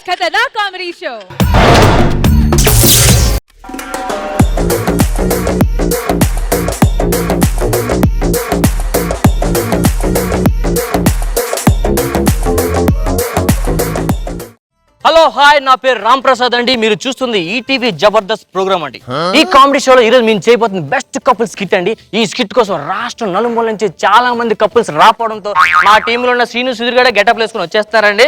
खतरनाक comedy show. Hello hi, నా పేరు రామ్ ప్రసాద్ అండి. మీరు చూస్తుంది ఈటీవీ జబర్దస్త్ ప్రోగ్రామ్ అండి. ఈ కామెడీ షోలో ఈరోజు మేము చేయబోతుంది బెస్ట్ కపుల్ స్కిట్ అండి. ఈ స్కిట్ కోసం రాష్ట్రం నలుమూల నుంచి చాలా మంది కపుల్స్ రావడంతో మా టీంలో ఉన్న శ్రీను సుధీర్ గడ గెటప్ వేసుకుని వచ్చేస్తారండి.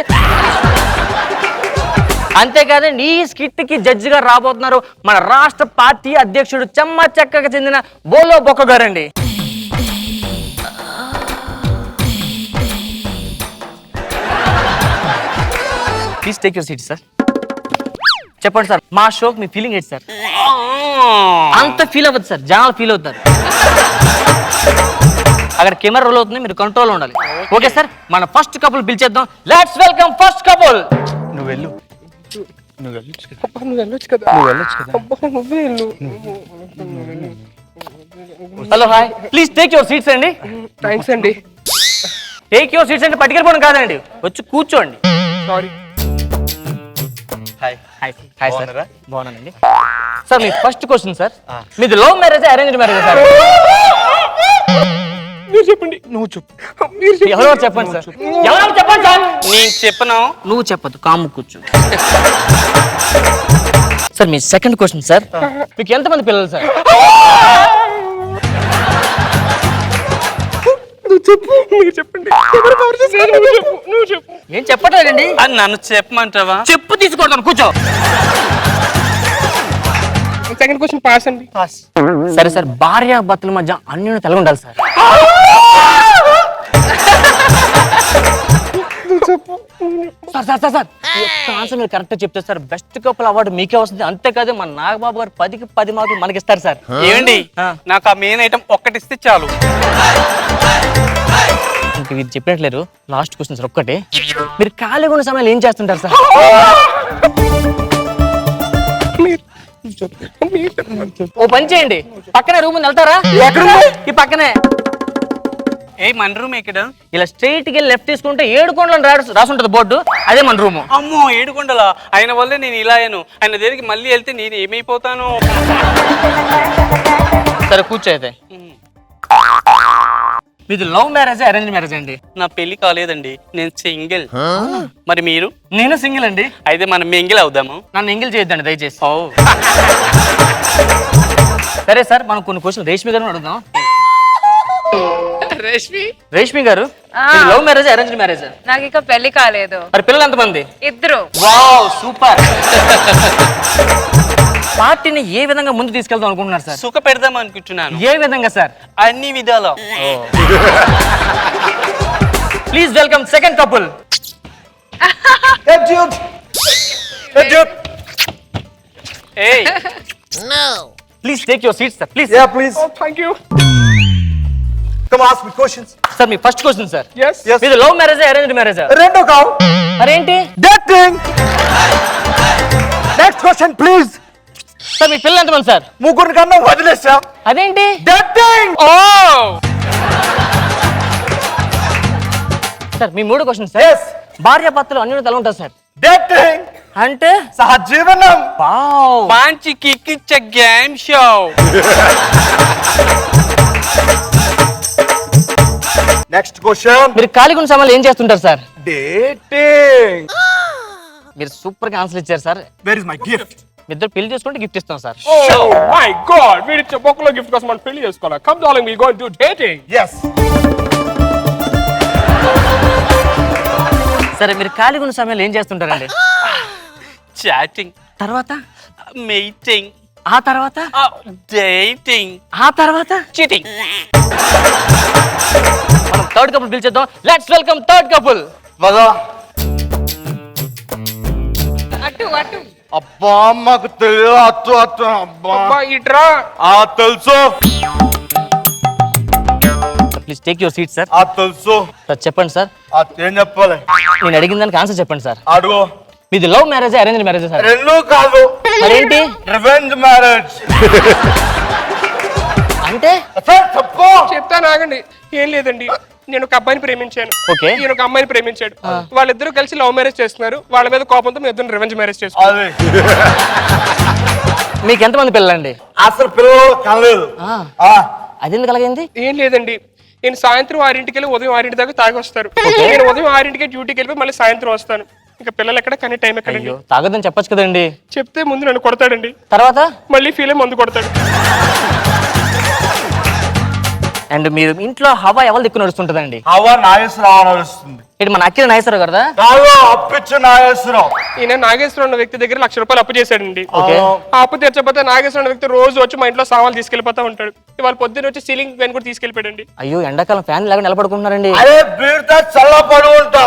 అంతేకాదండి, ఈ స్కిట్ కి జడ్జి గా రాబోతున్నారు మన రాష్ట్ర పార్టీ అధ్యక్షుడు చెమ్మ చెక్కకు చెందిన బోలో బొక్క గారండి. Please take your seat sir. చెప్పండి సార్, మా షోకి మీ ఫీలింగ్ ఏంటి సార్? అంత ఫీల్ అవ్వదు సార్, జనాలు ఫీల్ అవుతారు. అక్కడ కెమెరా రోల్ అవుతుంది, మీరు కంట్రోల్ ఉండాలి. ఓకే సార్, మన ఫస్ట్ కపుల్ పిలిచేద్దాం. Let's welcome first couple. నువ్వు వెళ్ళు. Hello hi, please take your seats అండి. థ్యాంక్స్ అండి. టేక్ యువర్ సీట్స్ అంటే పట్టుకెళ్ళిపోవడం కాదండి, వచ్చి కూర్చోండి. Sorry. Hi hi hi sir, బాగున్నానండి. సార్ మీ ఫస్ట్ క్వశ్చన్ సార్, మీది love marriage arranged marriage sir? మీరు చెప్పండి. నువ్వు చెప్పు. ఎవరో చెప్పండి సార్, ఎవరో చెప్పండి సార్. నేను చెప్పను. నువ్వు చెప్పదు, కాము కూర్చో. సార్ మీ సెకండ్ క్వశ్చన్ సార్, మీకు ఎంతమంది పిల్లలు సార్? నువ్వు చెప్పు. మీరు చెప్పండి. నువ్వు చెప్పు. నేను చెప్పట్లేదండి. నన్ను చెప్పమంటావా? చెప్పు తీసుకుంటాను, కూర్చో. సెకండ్ క్వశ్చన్ పాస్ అండి. పాస్. సరే సార్, భార్య భర్తల మధ్య అన్యోన్యత ఎలా ఉండాలి sir? Sir sir sir sir, answer మీరు కరెక్ట్ చెప్తే సార్ బెస్ట్ కపుల్ అవార్డు మీకే వస్తుంది. అంతేకాదు మన నాగబాబు గారు 10కి 10 మార్కులు మనకి ఇస్తారు సార్. ఏమండి, నాకు ఆ మెయిన్ ఐటమ్ ఒక్కటిస్తే చాలు. ఇంకా మీరు చెప్పినట్లేరు. లాస్ట్ క్వశ్చన్ సార్ ఒక్కటే, మీరు ఖాళీగా ఉన్న సమయంలో ఏం చేస్తుంటారు సార్? ఓ పని చేయండి, పక్కనే రూమ్ ఉంది, వెళ్తారా? ఈ పక్కనే. ఏ మన రూమ్ ఎక్కడ? ఇలా స్ట్రైట్ కి లెఫ్ట్ తీసుకుంటే 7 కొండలు రాసి ఉంటది బోర్డు, అదే మన రూమ్. అమ్మో, 7 కొండలా? ఆయన వల్లే నేను ఇలా అయ్యాను. ఆయన దగ్గరికి మళ్ళీ వెళ్తే నేను ఏమైపోతాను? సరే కూర్చో. అయితే మీది లవ్ మ్యారేజ్ అరేంజ్ మ్యారేజ్ అండి? నా పెళ్లి కాలేదండి, నేను సింగిల్. మరి మీరు? నేను సింగిల్ అండి. అయితే మనం మింగిల్ అవుదాము. నన్ను ఎంగిల్ చేయొద్దండి దయచేసి. ఓ సరే సార్, మనం కొన్ని క్వశ్చన్ రేష్మి గారిని అడుగుదాం. రేష్మి గారు, లవ్ మ్యారేజ్ అరేంజ్ మ్యారేజ్? నాకు ఇంకా పెళ్లి కాలేదు. మరి పిల్లలు ఎంతమంది? 2. Wow, super. పార్టీని ఏ విధంగా ముందు తీసుకెళ్దాం అనుకుంటున్నారు సార్? సుఖ పెడదాం అనుకుంటున్నాను. ఏ విధంగా సార్? అన్ని విధాలు. Please welcome second couple. ఏయ్, please take your seats sir, please. Yeah, please. Thank you. Come ask me questions. Sir మీ ఫస్ట్ క్వశ్చన్ సార్, Yes. మీది love marriage arrange marriage? Rendo cow. మరేంటి? Dating. Next question, please. Sir మీ పిల్లలు ఎంతమంది sir? ముగ్గురు కన్నా వదిలేసా. అదేంటి? Dating. ఓ sir మీ మూడో క్వశ్చన్ సార్, Yes. భార్య భర్తలు అన్యోన్యత ఎలా ఉంటుంది సార్? Dating. అంటే సహజీవనం. వావ్. మంచి కిక్కిచ్చే గేమ్ షో. Next question. మీరు ఖాళీగా ఉన్న సమయంలో ఏం చేస్తుంటారు సార్? Dating. మీరు సూపర్ గా ఆన్సర్ ఇచ్చారు sir. Where is my gift? మీ ఇద్దరు పెళ్లి చేసుకుంటే గిఫ్ట్ ఇస్తాం సార్. Oh my God! వీడిచ్చే బొక్కలో గిఫ్ట్ కోసం మనం పెళ్లి చేసుకోవాలా? Come darling, we'll go and do dating. Yes. సరే, మీరు ఖాళీగా ఉన్న సమయంలో ఏం చేస్తుంటారండి? చాటింగ్, తర్వాత మీటింగ్, ఆ తర్వాత డేటింగ్, ఆ తర్వాత చీటింగ్. మనం థర్డ్ కపుల్ పిలిచేద్దాం. Let's welcome third couple. వదా. అటు అటు. అబ్బా మాకు తెలియదు. అత్తు అత్తు. అబ్బా అబ్బా ఇట్రా. తెలుసు. Please take your seat sir. తెలుసు. సార్ చెప్పండి సార్. ఏం చెప్పాలి? నేను అడిగిన దానికి ఆన్సర్ చెప్పండి సార్. అడుగు. మీది love marriage arrange marriage sir? రెండు కాదు. మరేంటి? Revenge marriage. అంటే చెప్పు. చెప్తాను ఆగండి. ఏం లేదండి, నేను ఒక అబ్బాయిని ప్రేమించాను. Okay. ఈయన ఒక అమ్మాయిని ప్రేమించాడు. వాళ్ళిద్దరూ కలిసి లవ్ మ్యారేజ్ చేస్తున్నారు. వాళ్ళ మీద కోపంతో మేము ఇద్దరు రివెంజ్ మ్యారేజ్ చేసుకున్నాం. అది మీకు ఎంతమంది పిల్లలండి? అసలు పిల్లలు కనలేదు. అది ఎందుకు అలాగైంది? ఏం లేదండి, నేను సాయంత్రం 6ంటికి వెళ్ళి ఉదయం 6ంటి దాకా తాగి వస్తారు. నేను ఉదయం 6ంటికి డ్యూటీకి వెళ్ళి మళ్ళీ సాయంత్రం వస్తాను. ఇంకా పిల్లలు ఎక్కడ, కానీ టైం ఎక్కడండి. అయ్యో, తాగొద్దని చెప్పొచ్చు కదండి. చెప్తే ముందు నన్ను కొడతాడండి, తర్వాత మళ్ళీ ఫీల్ అయ్యి మందు కొడతాడు. అండ్ మీరు ఇంట్లో హవా ఎవరు దిక్కు నడుస్తుంటదండి? హవా నాగేశ్వరరావు నడుస్తుంది. ఇటు మన అక్కిన నాగేశ్వరరావు కదా? కాదు, అప్పిచ్చు నాగేశ్వరరావు. ఈయన నాగేశ్వరం అన్న వ్యక్తి దగ్గర ₹1,00,000 అప్పు చేశాడండి. ఓకే. ఆ అప్పు తీర్చకపోతే నాగేశ్వరం అన్న వ్యక్తి రోజు వచ్చి మా ఇంట్లో సామాన్లు తీసుకెళ్లిపోతా ఉంటాడు. ఇవాళ పొద్దున్న వచ్చి సీలింగ్ ఫ్యాన్ కూడా తీసుకెళ్ళిపోయాడండి. అయ్యో, ఎండాకాలం ఫ్యాన్ లాగా నిలబడుకుంటున్నారండి. అదే బీర్తో చల్లపడి ఉంటా.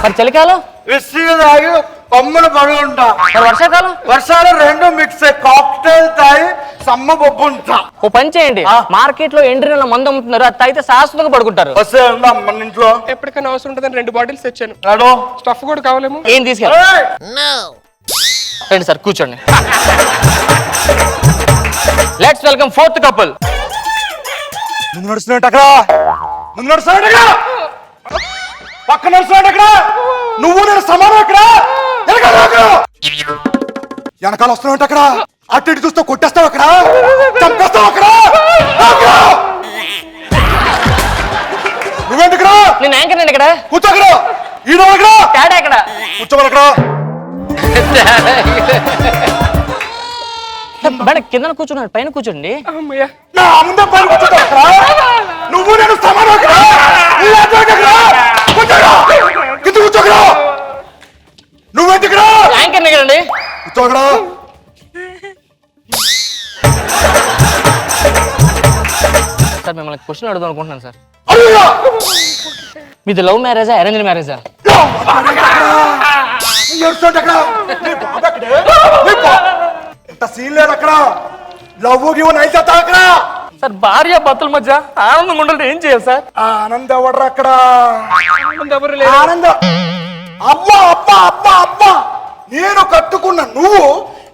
మరి చలికాలం? విస్సీ తాగి పమ్ములు పడి ఉంటా. మరి వర్షాకాలం? వర్షాలు రెండు మిక్స్ అయ్యి కాక్టైల్ తాగి సమ్మ బొబ్బు ఉంటా. ఓ పని చేయండి, మార్కెట్ లో ఎండ్రీ నెల మందు అమ్ముతున్నారు, అది తాగితే శాశ్వతంగా పడుకుంటారు. వస్తే ఉందా మన ఇంట్లో? ఎప్పటికైనా అవసరం ఉంటుందని 2 బాటిల్స్ తెచ్చాను. నాడు స్టఫ్ కూడా కావాలేమో. ఏం తీసుకెళ్ళి రండి సార్, కూర్చోండి. Let's welcome 4th couple. ముందు నడుస్తున్నాడు అక్కడ, ముందు నడుస్తున్నాడు అక్కడ, పక్కన నడుస్తున్నాడు అక్కడ. నువ్వు నేను సమానం అక్కడ, వెనకాల వస్తున్నావు అక్కడ, అటు ఇటు చూస్తూ కొట్టేస్తావు అక్కడ, చంపేస్తావు అక్కడ. నువ్వేంటికరా? నేను యాంకర్ అండి ఇక్కడ. కూర్చో అక్కడ, ఈడో అక్కడ, తేడా ఇక్కడ. కూర్చోవాలి అక్కడ. మేడం కింద కూర్చున్నాడు, పైన కూర్చోండి. అమ్మయ్యా, నా ముందే పైన కూర్చోతావు అక్కడ. నువ్వు నేను సమానం అక్కడ, కింద కూర్చోకరా. నువ్వేంటికరా? యాంకర్ కదండి. కూర్చోకరా. సార్ మిమ్మల్ని క్వశ్చన్ అడుగుదాం అనుకుంటున్నాను సార్. అయ్యో! మీది లవ్ మ్యారేజా, అరేంజ్ మ్యారేజా? ఇంత సీన్ లేదు అక్కడ. లవ్ గివ్ అయితే అక్కడ. సార్ భార్య భర్తల మధ్య ఆనందం ఉండాలంటే ఏం చేయాలి సార్? ఆనంద్ ఎవడరా అక్కడ? ఎవరు లేరు. ఆనంద్ అబ్బా అబ్బా అబ్బా అబ్బా, నేను కట్టుకున్న నువ్వు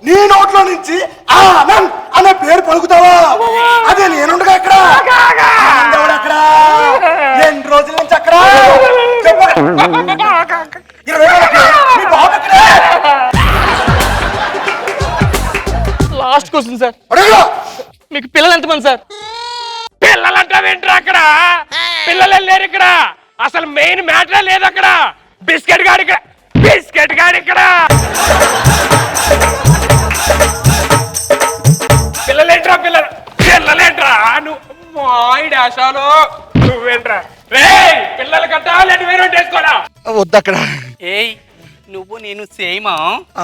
నీ నోట్లో నుంచి ఆనంద్ అనే పేరు పలుకుతావా? అదే నేనుండగా అక్కడ. ఆనంద్ ఎవడు అక్కడ? ఎన్ని రోజుల నుంచి అక్కడ? 20 ఏళ్ళకి నీ బాబు ఎక్కడ? లాస్ట్ క్వశ్చన్ సార్, అడుగు. మీకు పిల్లలు ఎంతమంది సార్? పిల్లలంటావేంట్రా అక్కడ? పిల్లలు లేరు ఇక్కడ. అసలు మెయిన్ మ్యాటర్ లేదు అక్కడ. బిస్కెట్ గాడి ఇక్కడ, బిస్కెట్ గాడి ఇక్కడ. పిల్లలేంట్రా, పిల్లలేంట్రా? నువ్వు డాషాలో నువ్వేంట్రా? రే పిల్లలు కట్టా లేని వేరే వేసుకోరా. వద్దు అక్కడ. ఏయ్, నువ్వు నేను సేమా?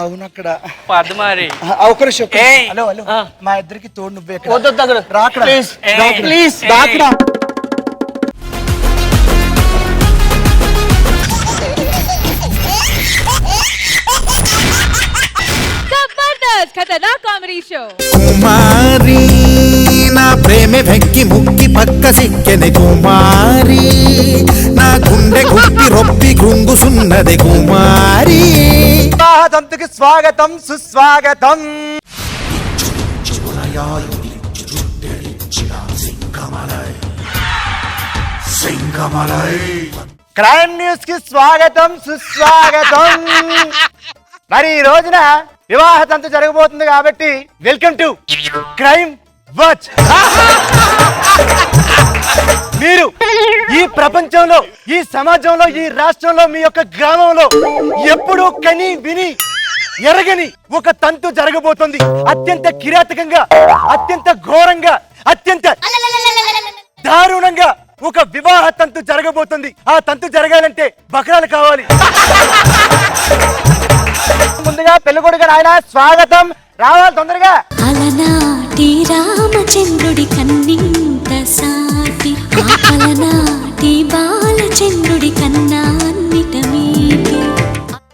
అవును అక్కడ. పద్మారి ఒక నిమిషం. ఏయ్. హలో హలో, మా ఇద్దరికి తోడు నువ్వే అక్కడ. వద్దు అక్కడ రా అక్కడ. ప్లీజ్ ఏయ్. ప్లీజ్. రా అక్కడ. జబర్దస్త్ ఖతర్నాక్ కామెడీ షో. కుమారి నా ప్రేమ వెక్కి ముక్కి పక్క సిక్కెని కుమారి, నా గుండె గుప్పి రొప్పి గుంగుసున్నది కుమారి. తంతుకి స్వాగతం సుస్వాగతం. క్రైమ్ న్యూస్ కి స్వాగతం సుస్వాగతం. మరి ఈ రోజున వివాహ తంతు జరగబోతుంది కాబట్టి వెల్కమ్ టు క్రైమ్ వాచ్. మీరు ఈ ప్రపంచంలో, ఈ సమాజంలో, ఈ రాష్ట్రంలో, మీ యొక్క గ్రామంలో ఎప్పుడూ కని విని ఎరగని ఒక తంతు జరగబోతుంది. అత్యంత కిరాతకంగా, అత్యంత ఘోరంగా, అత్యంత దారుణంగా ఒక వివాహ తంతు జరగబోతుంది. ఆ తంతు జరగాలంటే బకరాలు కావాలి. ముందుగా పెళ్ళికొడుకు నాయన స్వాగతం, రావాలి తొందరగా. అలనాటి రామచంద్రుడి కన్నింత సాటి, అలనాటి బాలచంద్రుడి కన్నా అన్నిట మీటి.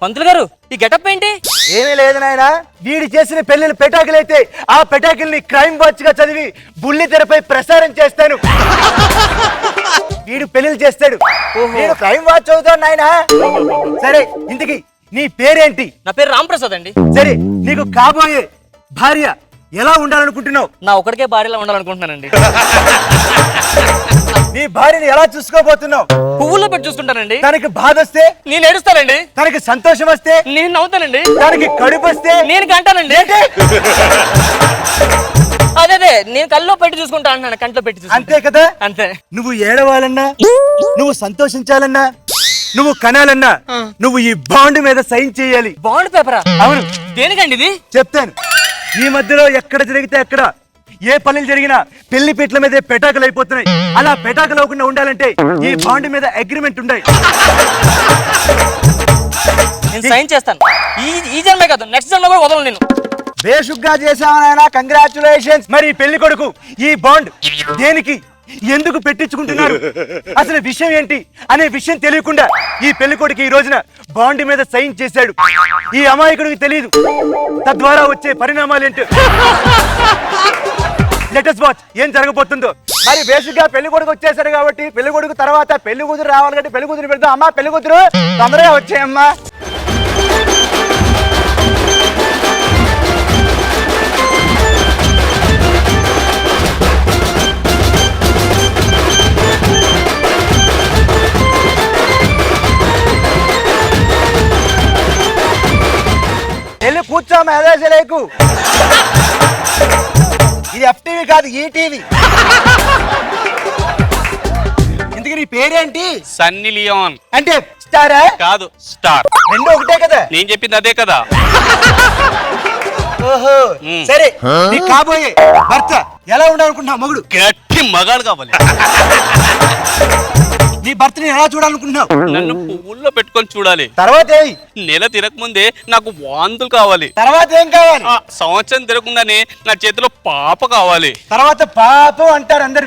పంతులు గారు, ఈ గెటప్ ఏంటి? ఏమీ లేదు నాయన, వీడి చేసిన పెళ్లిని పెటాకులైతే ఆ పెటాకుల్ని క్రైమ్ వాచ్ గా చదివి బుల్లి తెరపై ప్రసారం చేస్తాను. వీడు పెళ్లిలు చేస్తాడు, నేను క్రైమ్ వాచ్ చదువుతాను నాయన. సరే, ఇంతకి నీ పేరేంటి? నా పేరు రాంప్రసాద్ అండి. సరే, నీకు కాబోయే భార్య ఎలా ఉండాలనుకుంటున్నావు? నా ఒకడికే భార్యలా ఉండాలనుకుంటున్నానండి. నీ భార్యని ఎలా చూసుకోబోతున్నావు? పువ్వుల్లో పెట్టి చూసుకుంటానండి. తనకి బాధ వస్తే నేను ఏడుస్తానండి. తనకి సంతోషం వస్తే నేను నవ్వుతానండి. తనకి కడుపు వస్తే నేను కంటానండి. అదే నేను కల్లో పెట్టి చూసుకుంటా అంటున్నాను, కంట్లో పెట్టి చూసుకుంటా. అంతే కదా? అంతే. నువ్వు ఏడవాలన్నా, నువ్వు సంతోషించాలన్నా, నువ్వు కనాలన్నా నువ్వు ఈ బాండ్ మీద సైన్ చేయాలి. బాండ్ పేపరా? అవును. దేనికండి ఇది? చెప్తాను. ఈ మధ్యలో ఎక్కడ జరిగితే అక్కడ ఏ పనులు జరిగినా పెళ్లి పీటల మీదే పెటాకులు అయిపోతున్నాయి. అలా పెటాకులు అవ్వకుండా ఉండాలంటే ఈ బాండ్ మీద అగ్రిమెంట్ ఉండాలి. నేను సైన్ చేస్తాను. ఈ జన్మే కాదు, నెక్స్ట్ జన్మ కూడా వదలను నేను. బేషుగ్గా చేసావనైనా కంగ్రాచులేషన్స్. మరి ఈ పెళ్లి కొడుకు ఈ బాండ్ దేనికి, ఎందుకు పెట్టించుకుంటున్నారు, అసలు విషయం ఏంటి అనే విషయం తెలియకుండా ఈ పెళ్లి కొడుకు ఈ రోజున బాండ్ మీద సైన్ చేశాడు. ఈ అమాయకుడికి తెలియదు తద్వారా వచ్చే పరిణామాలు ఏంటో. లెటస్ వాచ్ ఏం జరగబోతుందో. మరి బేసిక్గా పెళ్లి కొడుకు వచ్చేసాడు కాబట్టి పెళ్లి కొడుకు తర్వాత పెళ్లి కూతురు రావాలి కాబట్టి పెళ్లి కూతురు పెడతాం. అమ్మా పెళ్లి కూతురు తొందరగా వచ్చేయమ్మా. వెళ్ళి కూర్చోమ్మా, ఎదేసలేకు. ఇది FTV కాదు, ఈటీవీ. ఇందుకు నీ పేరేంటి? Sunny Leone. అంటే స్టారా? కాదు, స్టార్. రెండు ఒకటే కదా? నేను చెప్పింది అదే కదా. ఓహో సరే. నీ కాబోయే భర్త ఎలా ఉండాలనుకుంటున్నావు? మొగుడు గట్టి మగాడు కావాలి. నీ భర్తని ఎలా చూడాలనుకుంటున్నావు? నన్ను పువ్వుల్లో పెట్టుకొని చూడాలి. తర్వాత నెల తిరగముందే నాకు వాంతులు కావాలి. తర్వాత ఏం కావాలి? సంవత్సరం తిరగకుండానే నా చేతిలో పాప కావాలి. తర్వాత పాపం అంటారు అందరు.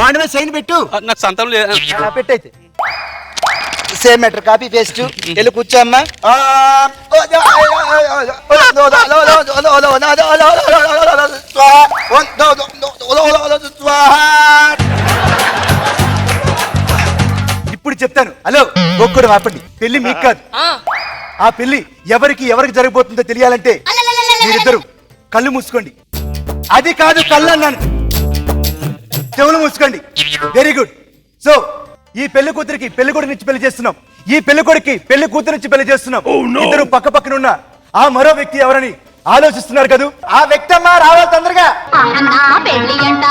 వాడి మీద సైన్ పెట్టు. నాకు సంతం లేదు. పెట్టయితే సేమ్ మ్యాటర్, కాపీ పేస్ట్. వెళ్ళి కూర్చోమ్మా. ఇప్పుడు చెప్తాను. హలో ఒక్కడు ఆపండి. పెళ్లి మీకు కాదు. ఆ పెళ్లి ఎవరికి జరగబోతుందో తెలియాలంటే మీరిద్దరు కళ్ళు మూసుకోండి. అది కాదు కళ్ళు అన్నాను, చెవులు మూసుకోండి. Very good. సో ఈ పెళ్లి కూతురికి పెళ్లి కొడుకు నుంచి పెళ్లి చేస్తున్నాం, ఈ పెళ్లి కొడుకి పెళ్లి కూతురు నుంచి పెళ్లి చేస్తున్నాం. ఇద్దరు పక్క పక్కన ఉన్న ఆ మరో వ్యక్తి ఎవరని ఆలోచిస్తున్నారు కదా? ఆ వ్యక్తి అమ్మా రావాలి తొందరగా. నా పెళ్ళి అంట,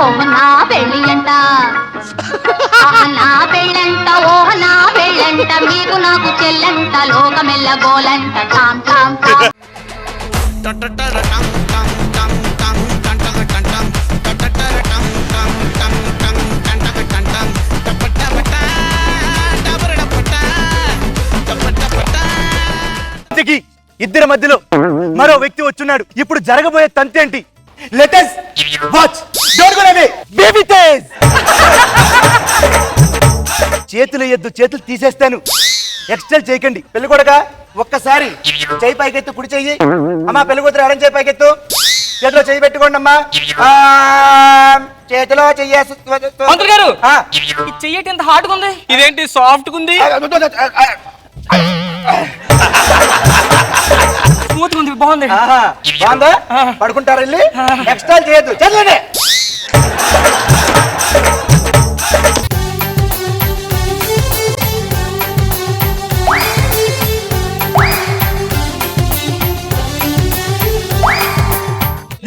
ఓహ నా పెళ్ళి అంట, నా పెళ్ళంట, ఓహ నా పెళ్ళంట, మీకు నాకు చెల్లంట, లోకమెల్ల గోలంట, టామ్ టామ్ టామ్. ఇద్దరి మధ్యలో మరో వ్యక్తి వచ్చున్నాడు. ఇప్పుడు జరగబోయే తంతేంటి? Let us watch. Don't go away. Baby Tez. చేతులు ఎద్దు, చేతులు తీసేస్తాను. ఎక్స్టెల్ చేయకండి. పెళ్లి కొడుక ఒక్కసారి చేయి పైకెత్తు, కుడి చెయ్యి. అమ్మా పెళ్లి కూతురు ఎడం చేయి పైకెత్తు. చేతిలో చెయ్యి పెట్టుకోండి అమ్మా. చేతిలో చెయ్యేసి మంత్రి గారు చెయ్యటి ఎంత హార్డ్ ఉంది. ఇదేంటి సాఫ్ట్ ఉంది? స్మూత్ ఉంది, బాగుంది. బాగుందా? పడుకుంటారా? వెళ్ళి ఎక్స్ట్రా చేయొద్దు. చల్లనే.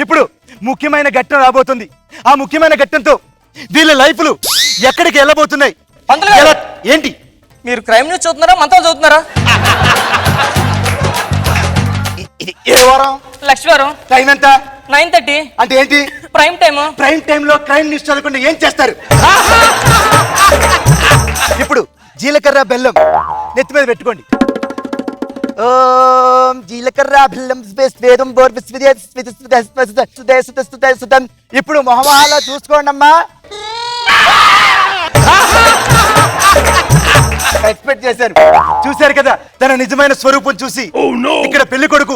ఇప్పుడు ముఖ్యమైన ఘట్టం రాబోతుంది. ఆ ముఖ్యమైన ఘట్టంతో వీళ్ళ లైఫ్లు ఎక్కడికి వెళ్ళబోతున్నాయి? ఏంటి మీరు క్రైమ్ న్యూస్ చూస్తున్నారా, మంత్రాలు చదువుతున్నారా? ఇది ఏ వారం? లక్ష్మీవారం. టైం ఎంత? 9:30. అంటే ఏంటి? Prime time. ప్రైమ్ టైమ్ లో క్రైమ్ న్యూస్ చదవకుండా ఏం చేస్తారు? ఇప్పుడు జీలకర్ర బెల్లం నెత్తి మీద పెట్టుకోండి. ఓం జీలకర్ర బెల్లం వేదం ఇప్పుడు మొహమాలో చూసుకోండి అమ్మా. ఎక్స్పెక్ట్ చేశాను. చూశారు కదా తన నిజమైన స్వరూపం చూసి. ఇక్కడ పెళ్లి కొడుకు,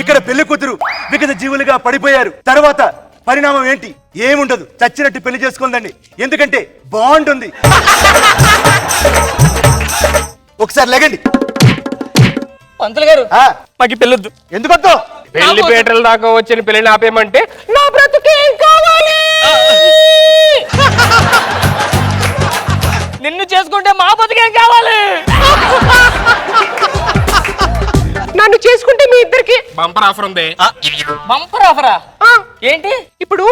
ఇక్కడ పెళ్లి కూతురు విగత జీవులుగా పడిపోయారు. తర్వాత పరిణామం ఏంటి? ఏముండదు, చచ్చినట్టు పెళ్లి చేసుకోండి. ఎందుకంటే బాండ్ ఉంది. ఒకసారి లెగండి. పంతులు గారు ఆ, మాకు పెళ్ళొద్దు. ఎందుకొద్దు? పెళ్లి పీటల దాకా వచ్చిన పెళ్లిని ఆపేయమంటే నా బ్రతుకేం కావాలి? నిన్ను చేసుకుంటే మా బతుకేం కావాలి? నన్ను చేసుకుంటే మీ ఇద్దరికి బంపర్ ఆఫర్ ఉంది. బంపర్ ఆఫరా? ఏంటి? ఇప్పుడు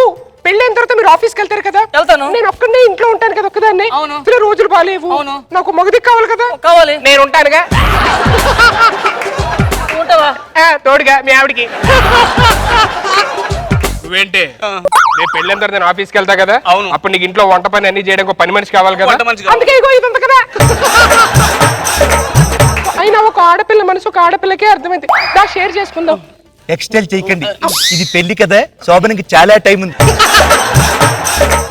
పెళ్ళైన తర్వాత మీరు ఆఫీస్కి వెళ్తారు కదా, వెళ్తాను. నేను ఒక్కడే ఇంట్లో ఉంటాను కదా, ఒక్కదాన్ని. అవును. ఇతర రోజులు బాగాలేవు. అవును. నాకు మగదికి కావాలి కదా. కావాలి. నేను ఉంటానుగా. ఉంటావా? తోడుగా మీ ఆవిడికి. నువ్వేంటి రేపు పెళ్ళైన తర్వాత నేను ఆఫీస్కి వెళ్తా కదా. అవును. అప్పుడు నీకు ఇంట్లో వంట పని అన్ని చేయడానికి ఒక పని మనిషి కావాలి కదా. వంట మనిషి కావాలి. అందుకే ఇగో ఇది ఉంది కదా. అయినా ఒక ఆడపిల్ల మనసు ఒక ఆడపిల్లకే అర్థమైంది. దా షేర్ చేసుకుందాం. ఎక్స్టెల్ చేయకండి, ఇది పెళ్లి కదా, శోభనకి చాలా టైం ఉంది.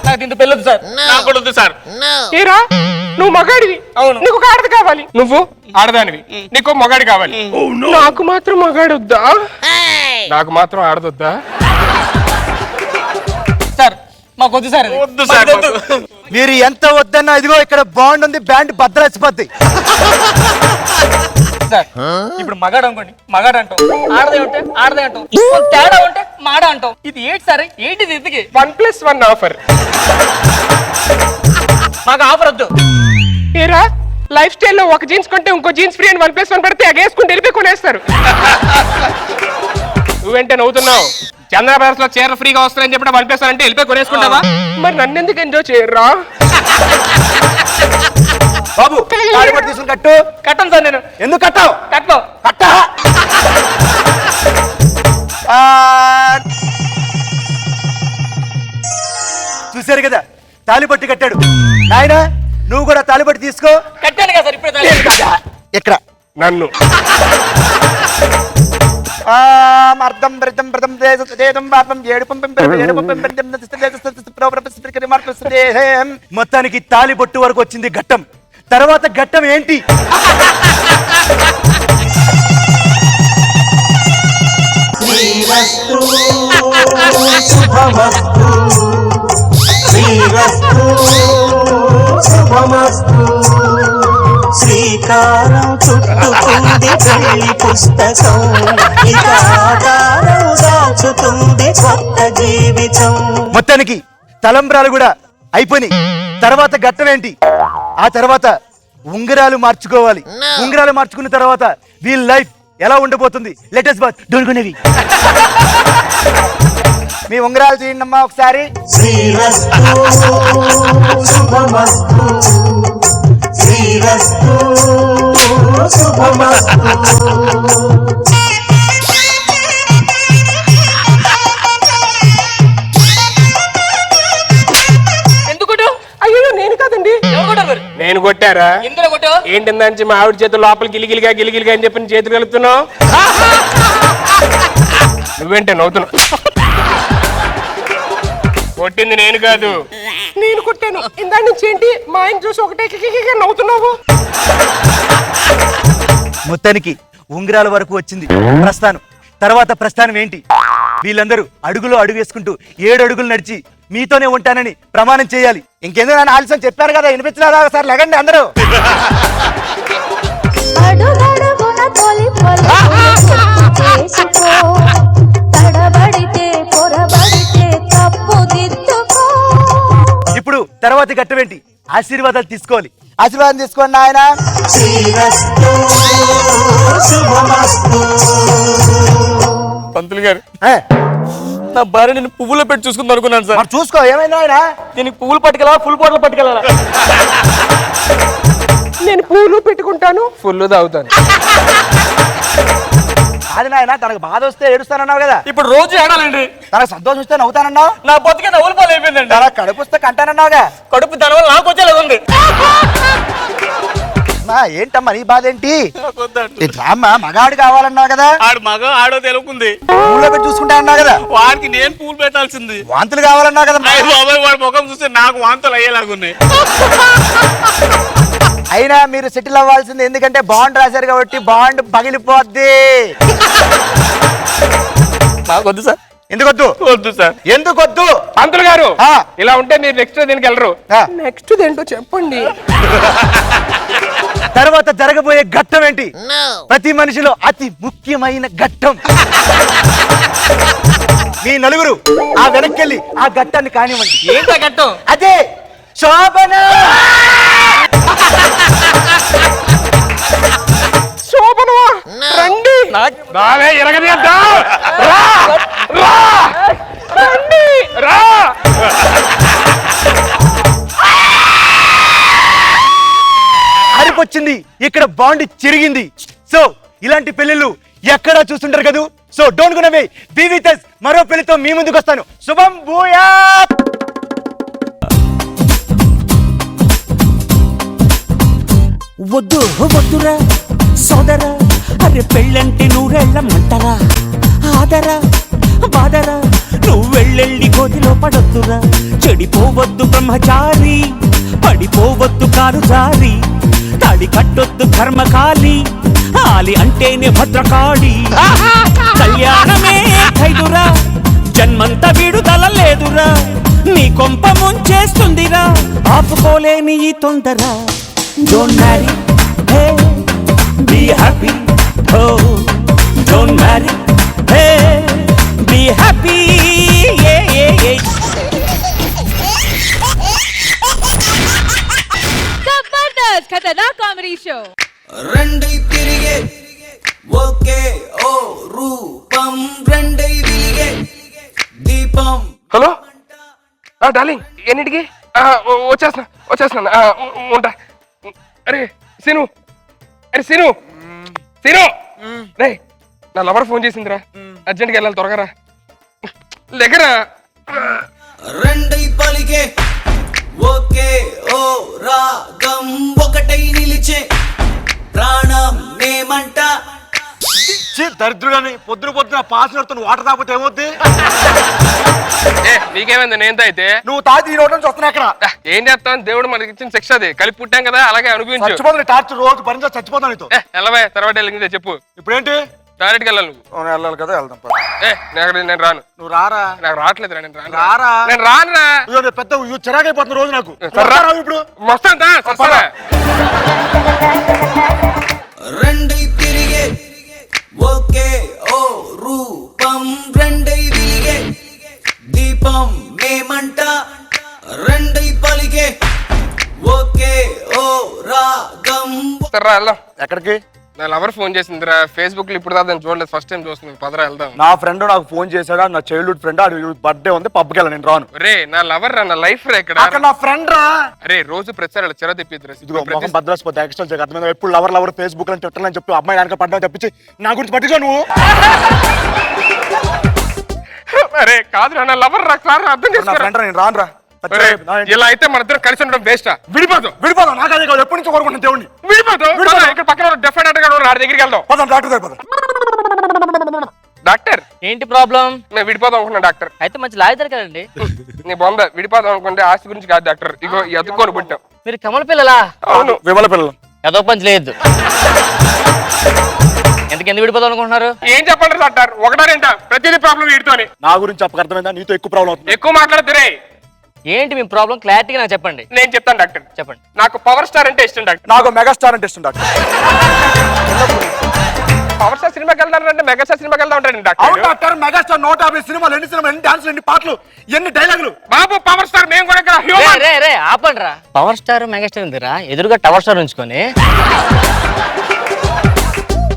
నాకు దీంతో పెళ్ళొద్దు సార్. నాకు కూడా వద్దు సార్. ఏరా నువ్వు మగాడివి. అవును. నీకు ఒక ఆడది కావాలి. నువ్వు ఆడదానివి, నీకు మగాడి కావాలి. నాకు మాత్రం మగాడు వద్దా? నాకు మాత్రం ఆడదొద్దా? సార్ మాకు వద్దు సార్. వద్దు సార్. మీరు ఎంత వద్దన్నా ఇదిగో ఇక్కడ బాండ్ ఉంది, బ్యాండ్ భద్రాసిపోద్ది. సార్ ఇప్పుడు మగాడు అనుకోండి, మగాడు అంటాం. ఆడదే ఉంటే ఆడదే అంటాం. తేడా ఉంటే మాడ అంటాం. ఇది ఏంటి సార్? ఏంటిది ఇంతకి? 1+1 ఆఫర్. మాకు ఆఫర్ వద్దు. ఏరా లైఫ్ స్టైల్లో ఒక జీన్స్ కొంటే ఇంకో జీన్స్ ఫ్రీ అని 1+1 పడితే అగేసుకుని వెళ్ళిపోయి కొనేస్తారు. నువ్వేంటే నవ్వుతున్నావు? చంద్ర బ్రదర్స్ లో చీరలు ఫ్రీగా వస్తాయని చెప్పి 1+1 అంటే వెళ్ళిపోయి కొనేసుకుంటావా? మరి నన్ను ఎందుకు ఎంజాయ్ చేయర్రా? బాబు తాళిబొట్టు తీసుకుని కట్టు. కట్టను సార్ నేను. ఎందుకు కట్టావు? కట్టను. కట్ట. చూశారు కదా, తాళిబొట్టు కట్టాడు. నాయన నువ్వు కూడా తాళిబొట్టు తీసుకో. కట్టాను కదా సార్ ఇప్పుడే. ఎక్కడ? నన్ను అర్థం బ్రతం బ్రతం దేదం పాపం ఏడుపం మొత్తానికి తాళిబొట్టు వరకు వచ్చింది ఘట్టం. తర్వాత ఘట్టం ఏంటి? శ్రీకారం చుట్టుకుంది పెళ్లి పుస్తకం, ఇక ఆధారం దాచుతుంది కొత్త జీవితం. మొత్తానికి తలంబ్రాలు కూడా అయిపోయినాయి. తర్వాత ఘట్టం ఏంటి? ఆ తర్వాత ఉంగరాలు మార్చుకోవాలి. ఉంగరాలు మార్చుకున్న తర్వాత వీళ్ళ లైఫ్ ఎలా ఉండబోతుంది? Latest bath డోల్గొనేవి. మీ ఉంగరాలు తీయండి అమ్మా ఒకసారి. శ్రీరస్తు శుభమస్తు, శ్రీరస్తు శుభమస్తు. అయ్యో నేను కాదండి. నేను కొట్టారా? ఎందులో కొట్టావు? ఏంటి మా ఆవిడ చేతులు లోపల గిలిగిలిగా గిలిగిలిగా అని చెప్పి చేతులు కలుపుతున్నావు. నువ్వేంటే నవ్వుతున్నావు? కొట్టింది నేను కాదు. నేను కొట్టాను. ఇందా నుంచి ఏంటి మా ఆయన చూసి ఒకటే నవ్వుతున్నావు? మొత్తానికి ఉంగరాల వరకు వచ్చింది ప్రస్థానం. తర్వాత ప్రస్థానం ఏంటి? వీళ్ళందరూ అడుగులో అడుగు వేసుకుంటూ 7 అడుగులు నడిచి మీతోనే ఉంటానని ప్రమాణం చేయాలి. ఇంకెందుకు నన్ను ఆలస్యం చెప్పారు కదా, వినిపించలేదా? ఒకసారి లెగండి అందరూ. అడుగడుగున తొలి పలుకు చేసుకో, తడబడితే పొరబడితే తప్పుదిద్దుకో. ఇప్పుడు తర్వాతి ఘట్టం ఏంటి? ఆశీర్వాదాలు తీసుకోవాలి. ఆశీర్వాదం తీసుకోండి ఆయన. శ్రీరస్తు శుభమస్తు. పంతులు గారు నా భార్య నేను పువ్వులో పెట్టి చూసుకుందాం అనుకున్నాను సార్. మరి చూసుకో, ఏమైంది ఆయన? దీనికి పువ్వులు పట్టుకెళ్ళా, ఫుల్ బాటిల్ పట్టుకెళ్ళాలా? నేను పూలు పెట్టుకుంటాను, ఫుల్ తాగుతాను. అది నాయన, తనకు బాధ వస్తే ఏడుస్తానన్నావు కదా. ఇప్పుడు రోజు ఏడాలండి. తనకు సంతోషం వస్తే నవ్వుతానన్నావు. నా బతికే నవ్వులు పాలు అయిపోయిందండి. తన కడుపు వస్తే కంటానన్నావుగా. కడుపు దానివల్ల నాకు వచ్చేలా ఉంది. ఏంటమ్మా నీ బాధ ఏంటి? రామ్మా, మగాడు కావాలన్నావు కదా. ఆడు మగ ఆడో తెలుకుంది. పూల్లో పెట్టి చూసుకుంటా అన్నావు కదా. వాడికి నేను పూలు పెట్టాల్సింది. వాంతులు కావాలన్నావు కదా. బాబాయ్ వాడి ముఖం చూస్తే నాకు వాంతులు అయ్యేలాగున్నాయి. అయినా మీరు సెటిల్ అవ్వాల్సింది, ఎందుకంటే బాండ్ రాశారు కాబట్టి బాండ్ పగిలిపోద్ది. నాకొద్దు సార్. ఎందుకొద్దు? వద్దు సార్. ఎందుకొద్దు? పంతులు గారు ఇలా ఉంటే మీరు నెక్స్ట్ దీనికి వెళ్ళరు. ఆ. నెక్స్ట్ ఏంటో చెప్పండి. తర్వాత జరగబోయే ఘట్టం ఏంటి? ప్రతి మనిషిలో అతి ముఖ్యమైన ఘట్టం. మీ నలుగురు ఆ వెనక్కెళ్ళి ఆ ఘట్టాన్ని కానివ్వండి. ఏంటా ఘట్టం? అదే శోభన. రండి బావే ఎరగదీద్దాం. రా రా రండి రా. అరిపొచ్చింది, ఇక్కడ బాండ్ చిరిగింది. సో ఇలాంటి పెళ్ళిళ్ళు ఎక్కడా చూస్తుంటారు కదా. So don't go away, be with us. మరో పెళ్లితో మీ ముందుకు వస్తాను. శుభం భూయాత్. వద్దు వద్దురా సోదరా, అరే పెళ్ళంటే నూరెళ్ళమంటరా. ఆదరా బాదరా, నువ్వు వెళ్ళెళ్ళి గోతిలో పడొద్దురా. చెడిపోవద్దు బ్రహ్మచారి, పడిపోవద్దు కారు జారి. తాడి కట్టొద్దు కర్మకాలి, ఆలి అంటేనే భద్రకాళి. కళ్యాణమే ఖైదురా, జన్మంత విడుదల లేదురా. నీ కొంప ముంచేస్తుందిరా, ఆపుకోలేని ఈ తొందర. Don't marry, hey, be happy, oh. Don't marry, hey, be happy, yeah, yeah, yeah. Zabardast Khatarnak Comedy Show. రెండై తిరిగే ఓకే ఓ రూపం, రెండై విలిగే దీపం. హలో డార్లింగ్, ఎన్నిటికి? వచ్చేస్తున్నా ఉంటా. అరే సీను, సీను రే, నా లవర్ ఫోన్ చేసిందిరా, అర్జెంట్గా వెళ్ళాలి, త్వరగా రా. లెగరా. రెండై పలికే ఓకే ఓ రాగం, ఒకటై నిలిచే ప్రాణం మేమంట. దరిద్రుడని పొద్దున పాస్ నడుతున్న వాటర్ తాగిపోతే ఏమవుద్ది? నీకేమైంది? నేను అయితే నువ్వు తాగి ఈ రోడ్డు నుంచి వస్తున్నా. ఎక్కడ ఏం చేస్తాను? దేవుడు మనకి ఇచ్చిన శిక్ష అది. కలిపి పుట్టాం కదా, అలాగే అనుభవించు. చచ్చిపోతుంది టార్చర్, రోజు భరించా చచ్చిపోతాను నీతో. వెళ్ళవే, తర్వాత వెళ్ళిందే చెప్పు. ఇప్పుడేంటి? డైరెక్ట్ గా వెళ్ళాలి నువ్వు. వెళ్ళాలి కదా, వెళ్దాం. నేను రాను. నువ్వు రారా? నాకు రావట్లేదురా, నేను రాను. రారా? నేను రానురా. పెద్ద చిరాకైపోతున్న రోజు నాకు. ఇప్పుడు వస్తాను. రెండై తిరిగే ఓకే ఓ రూపం, రెండై విలిగే దీపం మేమంట. రెండై పలిగే ఓకే ఓ రాగం. వెళ్దాం. ఎక్కడికి? నా లవర్ ఫోన్ చేసిందిరా, ఫేస్బుక్ లో ఇప్పుడు దాకా చూడలేదు, ఫస్ట్ టైం చూస్తున్నాను. పదరా వెళ్దాం. నా ఫ్రెండ్ నాకు ఫోన్ చేశాడు, నా చైల్డ్హుడ్ ఫ్రెండ్. బర్త్డే ఉంది, పబ్కి వెళ్ళాను. నేను రాను. రే, నా లవర్ రా, నా లైఫ్ రా. ఇక్కడ నా ఫ్రెండ్ రా. అరే రోజు ప్రతిసారి చిర తెప్పిద్దురా. భద్రస్పోతే ఎక్స్ట్రా జగత్ ఎప్పుడు లవర్ ఫేస్బుక్ అని ట్విట్టర్ అని చెప్పి అమ్మాయి వెనక పడ్డా తప్పించి నా గురించి పట్టించో నువ్వు. అరే కాదురా, నా లవర్ రా, అర్థం చేసుకోరా. నేను రాను రా. ఇలా అయితే మన ఇద్దరు కలిసి ఉండడం వేస్ట్. విడిపోదాం. నాకు అదే కాదు, ఎప్పటి నుంచి కోరుకుంటాను దేవుడిని. విడిపోతాం. ఇక్కడ పక్కన డెఫినెట్ గా వాడి దగ్గరికి వెళ్దాం. డాక్టర్ దగ్గర. డాక్టర్ ఏంటి ప్రాబ్లం? మేము విడిపోదాం అనుకున్నా డాక్టర్. అయితే మంచి లాగుతారు కదండి. నీ బొంద విడిపోదాం అనుకుంటే ఆస్తి గురించి కాదు డాక్టర్. ఇగో ఎత్తుకొని పుట్టాం. మీరు కమల పిల్లలా? అవును, విమల పిల్లలు. ఏదో పంచి లేదు. ఎందుకు విడిపోదాం అనుకుంటున్నారు? ఏం చెప్పండి డాక్టర్? ఒకటా రెండా? ప్రతిదీ ప్రాబ్లం వీడితోనే. నా గురించి చెప్పక అర్థమైందా? నీతో ఎక్కువ ప్రాబ్లం అవుతుంది. ఎక్కువ మాట్లాడుతురే. ఏంటి మీ ప్రాబ్లం? క్లారిటీగా నాకు చెప్పండి. నేను చెప్తాను డాక్టర్. చెప్పండి. నాకు పవర్ స్టార్ అంటే ఇష్టం డాక్టర్. నాకు మెగాస్టార్ అంటే ఇష్టం డాక్టర్. పవర్ స్టార్ సినిమాకి వెళ్తానంటే మెగాస్టార్ సినిమాకి వెళ్తా ఉంటాను డాక్టర్. డాక్టర్ మెగాస్టార్ 150 సినిమాలు, ఎన్ని సినిమాలు, ఎన్ని డాన్సులు, ఎన్ని పాటలు, ఎన్ని డైలాగులు. బాబు పవర్ స్టార్ మేము కూడా రే ఆపండి రా. పవర్ స్టార్ మెగాస్టార్ ఉందిరా, ఎదురుగా టవర్ స్టార్ ఉంచుకొని.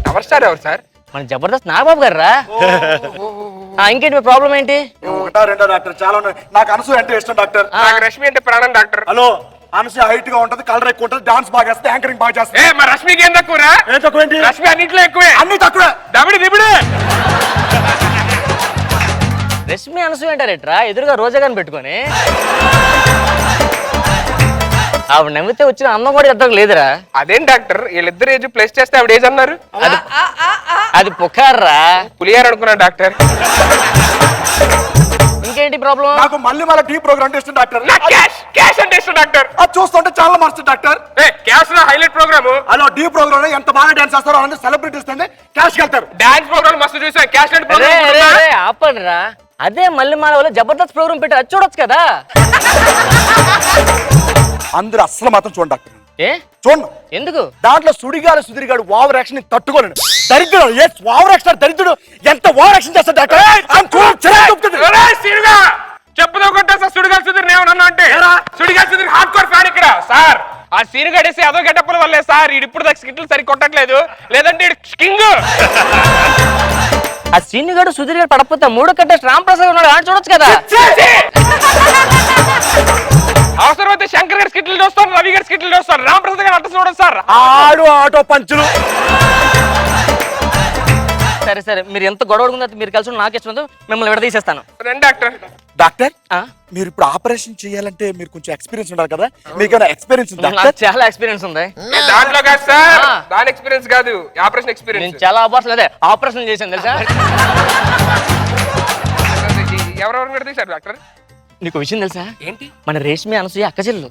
పవర్ స్టార్ ఎవరు సార్? మన జబర్దస్త్ నాగబాబు గారు రా. ఇంకేంటి మీ ప్రాబ్లం ఏంటి? ఒకటా రెండో డాక్టర్? చాలా ఉన్నాయి. నాకు అనసూయ అంటే ఇష్టం డాక్టర్. నాకు రష్మి అంటే ప్రాణం డాక్టర్. హలో, అనసూయ హైట్ గా ఉంటది, కలర్ ఎక్కువ ఉంటది, డాన్స్ బాగా చేస్తే, యాంకరింగ్ బాగా చేస్తే. మా రష్మికి ఏం తక్కువ? ఏం తక్కువ ఏంటి? రష్మి అన్నింటిలో ఎక్కువే. అన్ని తక్కువే. దబిడి దిబిడి. రష్మి అనసూయ అంటారేట్రా, ఎదురుగా రోజా గారిని పెట్టుకొని. ఆవిడ నమ్మితే వచ్చిన అన్నం కూడా అర్థం లేదురా. అదేం డాక్టర్, వీళ్ళిద్దరు ఏజ్ ప్లస్ చేస్తే ఆవిడ ఏజ్ అన్నారు? అది పుకార్రా. పులియారు అనుకున్నా డాక్టర్. ఇంకేంటి ప్రాబ్లం? నాకు మళ్ళీ మళ్ళీ టీ ప్రోగ్రామ్ అంటే ఇష్టం డాక్టర్. క్యాష్ అంటే ఇష్టం డాక్టర్. అది చూస్తుంటే చాలా మస్తు డాక్టర్. క్యాష్ లో హైలైట్ ప్రోగ్రామ్. అలా టీ ప్రోగ్రామ్ ఎంత బాగా డాన్స్ చేస్తారో అలాంటి సెలబ్రిటీస్ క్యాష్ వెళ్తారు. డాన్స్ ప్రోగ్రామ్ మస్తు చూసా. క్యాష్ ఆపండి రా. అదే మళ్ళీ మన వాళ్ళు జబర్దస్త్ ప్రోగ్రామ్ పెట్టి అది చూడొచ్చు కదా. అందరూ అస్సలు మాత్రం చూడండి డాక్టర్. ఏ చూడండి ఎందుకు? దాంట్లో సుడిగాడు ఓవర్ యాక్షన్ తట్టుకోలేను. దరిద్రుడు ఓవర్ యాక్షన్ దరిద్రుడు ఎంత ఓవర్ యాక్షన్ చేస్తాడు డాక్టర్. చెప్పుదో కొట్టా సార్. సుడిగాలి సుధీర్ ఏమన్నా అంటే Sudigali Sudheer hard core fan ఇక్కడ సార్. ఆ సీన్ గడేసి అదో గెటప్పుల వల్లే సార్ ఇప్పుడు దాకా స్కిట్లు సరి కొట్టట్లేదు, లేదంటే కింగ్. ఆ సీన్ గడు సుధీర్ గారు పడకపోతే మూడో కంటెస్ట్ రామ్ ప్రసాద్ ఉన్నాడు, ఆయన చూడొచ్చు కదా. అవసరమైతే శంకర్ గారి స్కిట్లు చూస్తాను, రవి గారి స్కిట్లు చూస్తాను, రామ్ ప్రసాద్ గారు అట్ట చూడదు సార్. ఆడు ఆటో పంచులు. సరే సరే, మీరు ఎంత గొడవ ఉందో మీరు కలిసి నాకు ఇష్టం మిమ్మల్ని విడదీసేస్తాను. రండి డాక్టర్. డాక్టర్ మీరు ఇప్పుడు ఆపరేషన్ చేయాలంటే మీరు కొంచెం ఎక్స్పీరియన్స్ ఉండాలి కదా, మీకేమైనా ఎక్స్పీరియన్స్ ఉందా? నాకు చాలా ఎక్స్పీరియన్స్ ఉంది. దాంట్లో కాదు సార్, దాని ఎక్స్పీరియన్స్ కాదు, ఆపరేషన్ ఎక్స్పీరియన్స్. నేను చాలా ఆపరేషన్ చేశాను తెలుసా. ఎవరెవరు విడదీశారు డాక్టర్? నీకు విషయం తెలుసా? ఏంటి? మన రేష్మి అనసూయ అక్క చెల్లెలు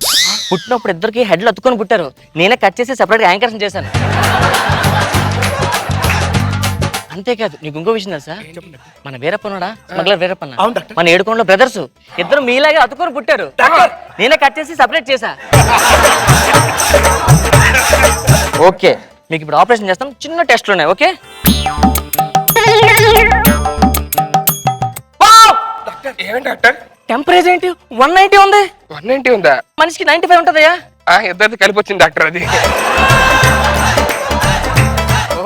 పుట్టినప్పుడు ఇద్దరికి హెడ్లు అతుకొని పుట్టారు. నేనే కట్ చేసి సెపరేట్ యాంకర్స్ చేశాను. అంతేకాదు నీకు ఇంకో విషయం తెలుసా? మన వీరప్పనుడా స్మగ్లర్ వీరప్పన్న, మన ఏడుకోండలో బ్రదర్స్ ఇద్దరు మీలాగే అతుకొని పుట్టారు. నేనే కట్ చేసి సెపరేట్ చేశా. ఓకే, మీకు ఇప్పుడు ఆపరేషన్ చేస్తాం. చిన్న టెస్ట్లు ఉన్నాయి. Okay ఏమేంటి doctor? టెంపరేచర్ ఏంటి 190 ఉంది. 190 ఉందా? మనిషికి 95 ఉంటదయ్యా. ఇద్దరిది కలిపి వచ్చింది డాక్టర్ అది.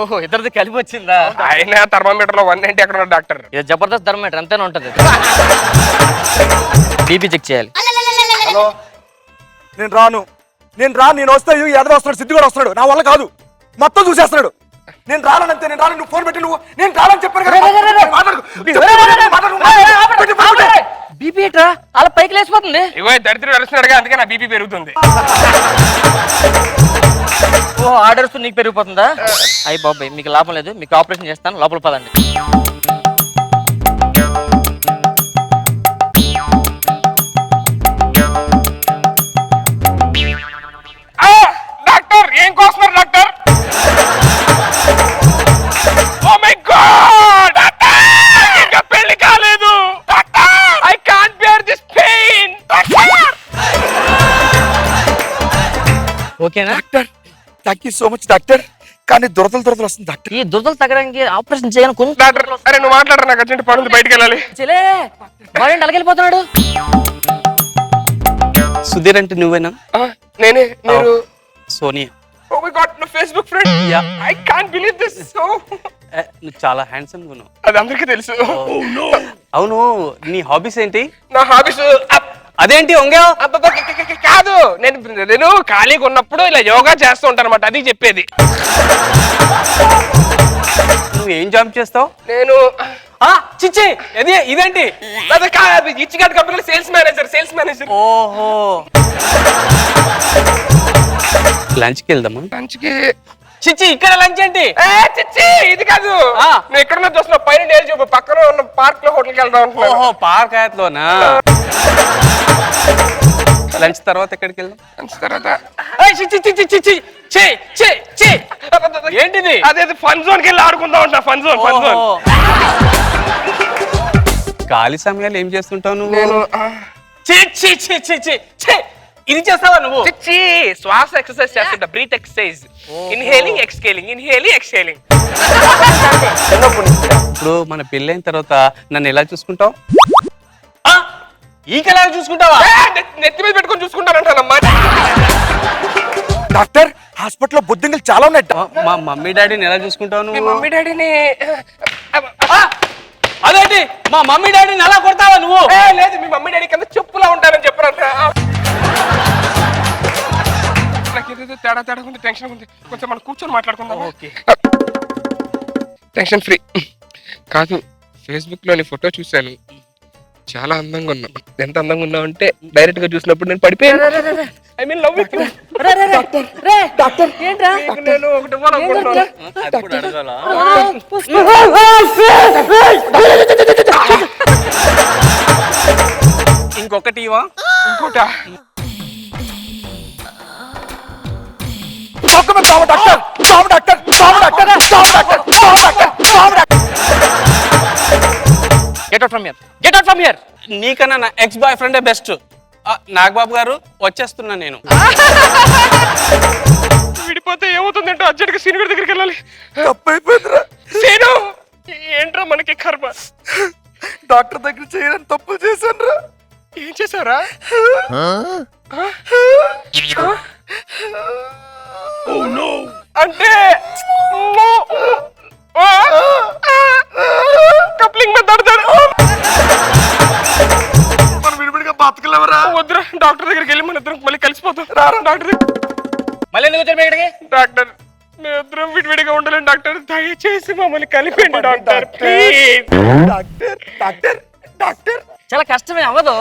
ఓహో, ఇద్దరిది కలిపి వచ్చిందా? ఆయన థర్మామీటర్ లో 190 ఎక్కడ ఉన్నాడు డాక్టర్? ఇది జబర్దస్త్ థర్మామీటర్ అంతేనే ఉంటది. బీపీ చెక్ చేయాలి. హలో, నేను రాను. నేను వస్తే ఎదవ వస్తున్నాడు, సిద్ధు కూడా వస్తున్నాడు. నా వల్ల కాదు, మొత్తం చూసేస్తున్నాడు. నేను రానంతే. నేను రాను. నువ్వు ఫోన్ పెట్టి నువ్వు నేను రానని చెప్పాను కదా. బీపీ ఎట్రా అలా పైకి లేచిపోతుంది. ఇగో దరిద్రుడు అరుస్తున్నాడుగా, అందుకే నా బీపీ పెరుగుతుంది. ఓ ఆర్డర్స్ నీకు పెరిగిపోతుందా? అయ్యి బాబాయ్, మీకు లాభం లేదు. మీకు ఆపరేషన్ చేస్తాను, లోపల పదండి. డాక్టర్ ఏం కోస్తున్నారు doctor? Oh my god doctor, ఇంకా పెళ్లి కాలేదు doctor. I can't bear this pain doctor. ఓకేనా doctor? Thank you so much doctor. కానీ దురదలు వస్తుంది డాక్టర్. ఈ దురదలు తగ్గడానికి ఆపరేషన్ చేయను కొంచెం. డాక్టర్ అరే నువ్వు మాట్లాడరా, నాకు అర్జెంట్ పని ఉంది, బయటికి వెళ్ళాలి. చెలే వాడేంటి అలాగెళ్ళిపోతున్నాడు? సుధీర్ అంటే నువ్వేనా? నేనే. మీరు? సోనియా. ఓ మై గాడ్, నా Facebook friend. I can't believe this. So నువ్వు చాలా హ్యాండ్సమ్ గా ఉన్నావు. అది అందరికీ తెలుసు. అవును, నీ హాబీస్ ఏంటి? నా హాబీస్ అదేంటి వంగావు? కాదు, నేను ఖాళీగా ఉన్నప్పుడు ఇలా యోగా చేస్తూ ఉంటాను అనమాట, అది చెప్పేది. నువ్వు ఏం జాబ్ చేస్తావు? నేను చిచ్చి ఇదేంటి? ఇచ్చిగాడ్ కంపెనీలో సేల్స్ మేనేజర్. ఓహో, లంచ్కి వెళ్దామా? లంచ్కి? చిచ్చి ఇక్కడ లంచ్ ఏంటి? చిచ్చి ఇది కాదు. నువ్వు ఎక్కడున్నా చూస్తున్నా, పైన డేర్ చూపు, పక్కన ఉన్న పార్క్ లో హోటల్కి వెళ్దాం. ఓహో, పార్క్ ఆయత్లోనా? లంచ్ తర్వాత ఎక్కడికి వెళ్దాం? లంచ్ తర్వాత ఏంటిది? అదే ఫన్ జోన్ కి వెళ్ళి ఆడుకుందాం అంట. Fun zone. ఖాళీ సమయాలు ఏం చేస్తుంటావు నువ్వు? నేను ఇది చేస్తావా నువ్వు? శ్వాస ఎక్సర్సైజ్ చేస్తుంటా, breath exercise. Inhaling exhaling, inhaling exhaling. ఇప్పుడు మన పెళ్ళైన తర్వాత నన్ను ఎలా చూసుకుంటావు? ఈకెలా చూసుకుంటావా? నెత్తి మీద పెట్టుకొని చూసుకుంటానంటానమ్మా. డాక్టర్, హాస్పిటల్లో బొద్దింకలు చాలా ఉన్నాయి. మా మమ్మీ డాడీని ఎలా చూసుకుంటావు మీ నువ్వు? మమ్మీ డాడీని అదేంటి మా మమ్మీ డాడీని ఎలా కొడతావా నువ్వు? లేదు, మీ మమ్మీ డాడీ కింద చెప్పులా ఉంటారని చెప్పారంట. నాకు ఏదేదో తేడా ఉంది, టెన్షన్ ఉంది. కొంచెం మనం కూర్చొని మాట్లాడుకుందాం. Okay, tension free. కాదు, ఫేస్బుక్ లో నీ ఫోటో చూశాను, చాలా అందంగా ఉన్నావు. ఎంత అందంగా ఉన్నావు అంటే డైరెక్ట్ గా చూసినప్పుడు నేను పడిపోయాను. I mean love with you. Doctor ఏంట్రా? నేను ఒకటి ఇవ్వాలనుకుంటున్నాను. ఇంకొకటి ఇవా? ఇంకోట గెట్ అవుట్ ఫ్రమ్ హియర్. నీకన్నా నా ఎక్స్ బాయ్ ఫ్రెండే బెస్ట్. నాగబాబు గారు వచ్చేస్తున్నా నేను. విడిపోతే ఏమవుతుందంటే అర్జెంట్గా సీనుగడి దగ్గరికి వెళ్ళాలి. తప్పైపోయిందిరా. సీను ఏంట్రా మనకి కర్మ. డాక్టర్ దగ్గర చేయని తప్పులు చేశాను రా. ఏం చేశారా? అంటే కప్లింగ్ మీద మనం విడివిడిగా బతకలేవరా. వద్దురా, డాక్టర్ దగ్గరికి వెళ్ళి మన ఇద్దరం మళ్ళీ కలిసిపోతాం. డాక్టర్ మళ్ళీ ఎందుకు వచ్చారు ఇక్కడికి? డాక్టర్ మేమిద్దరం విడివిడిగా ఉండలేం డాక్టర్, దయచేసి మమ్మల్ని కలిపండి doctor please. Doctor doctor doctor చాలా కష్టమే అవ్వదు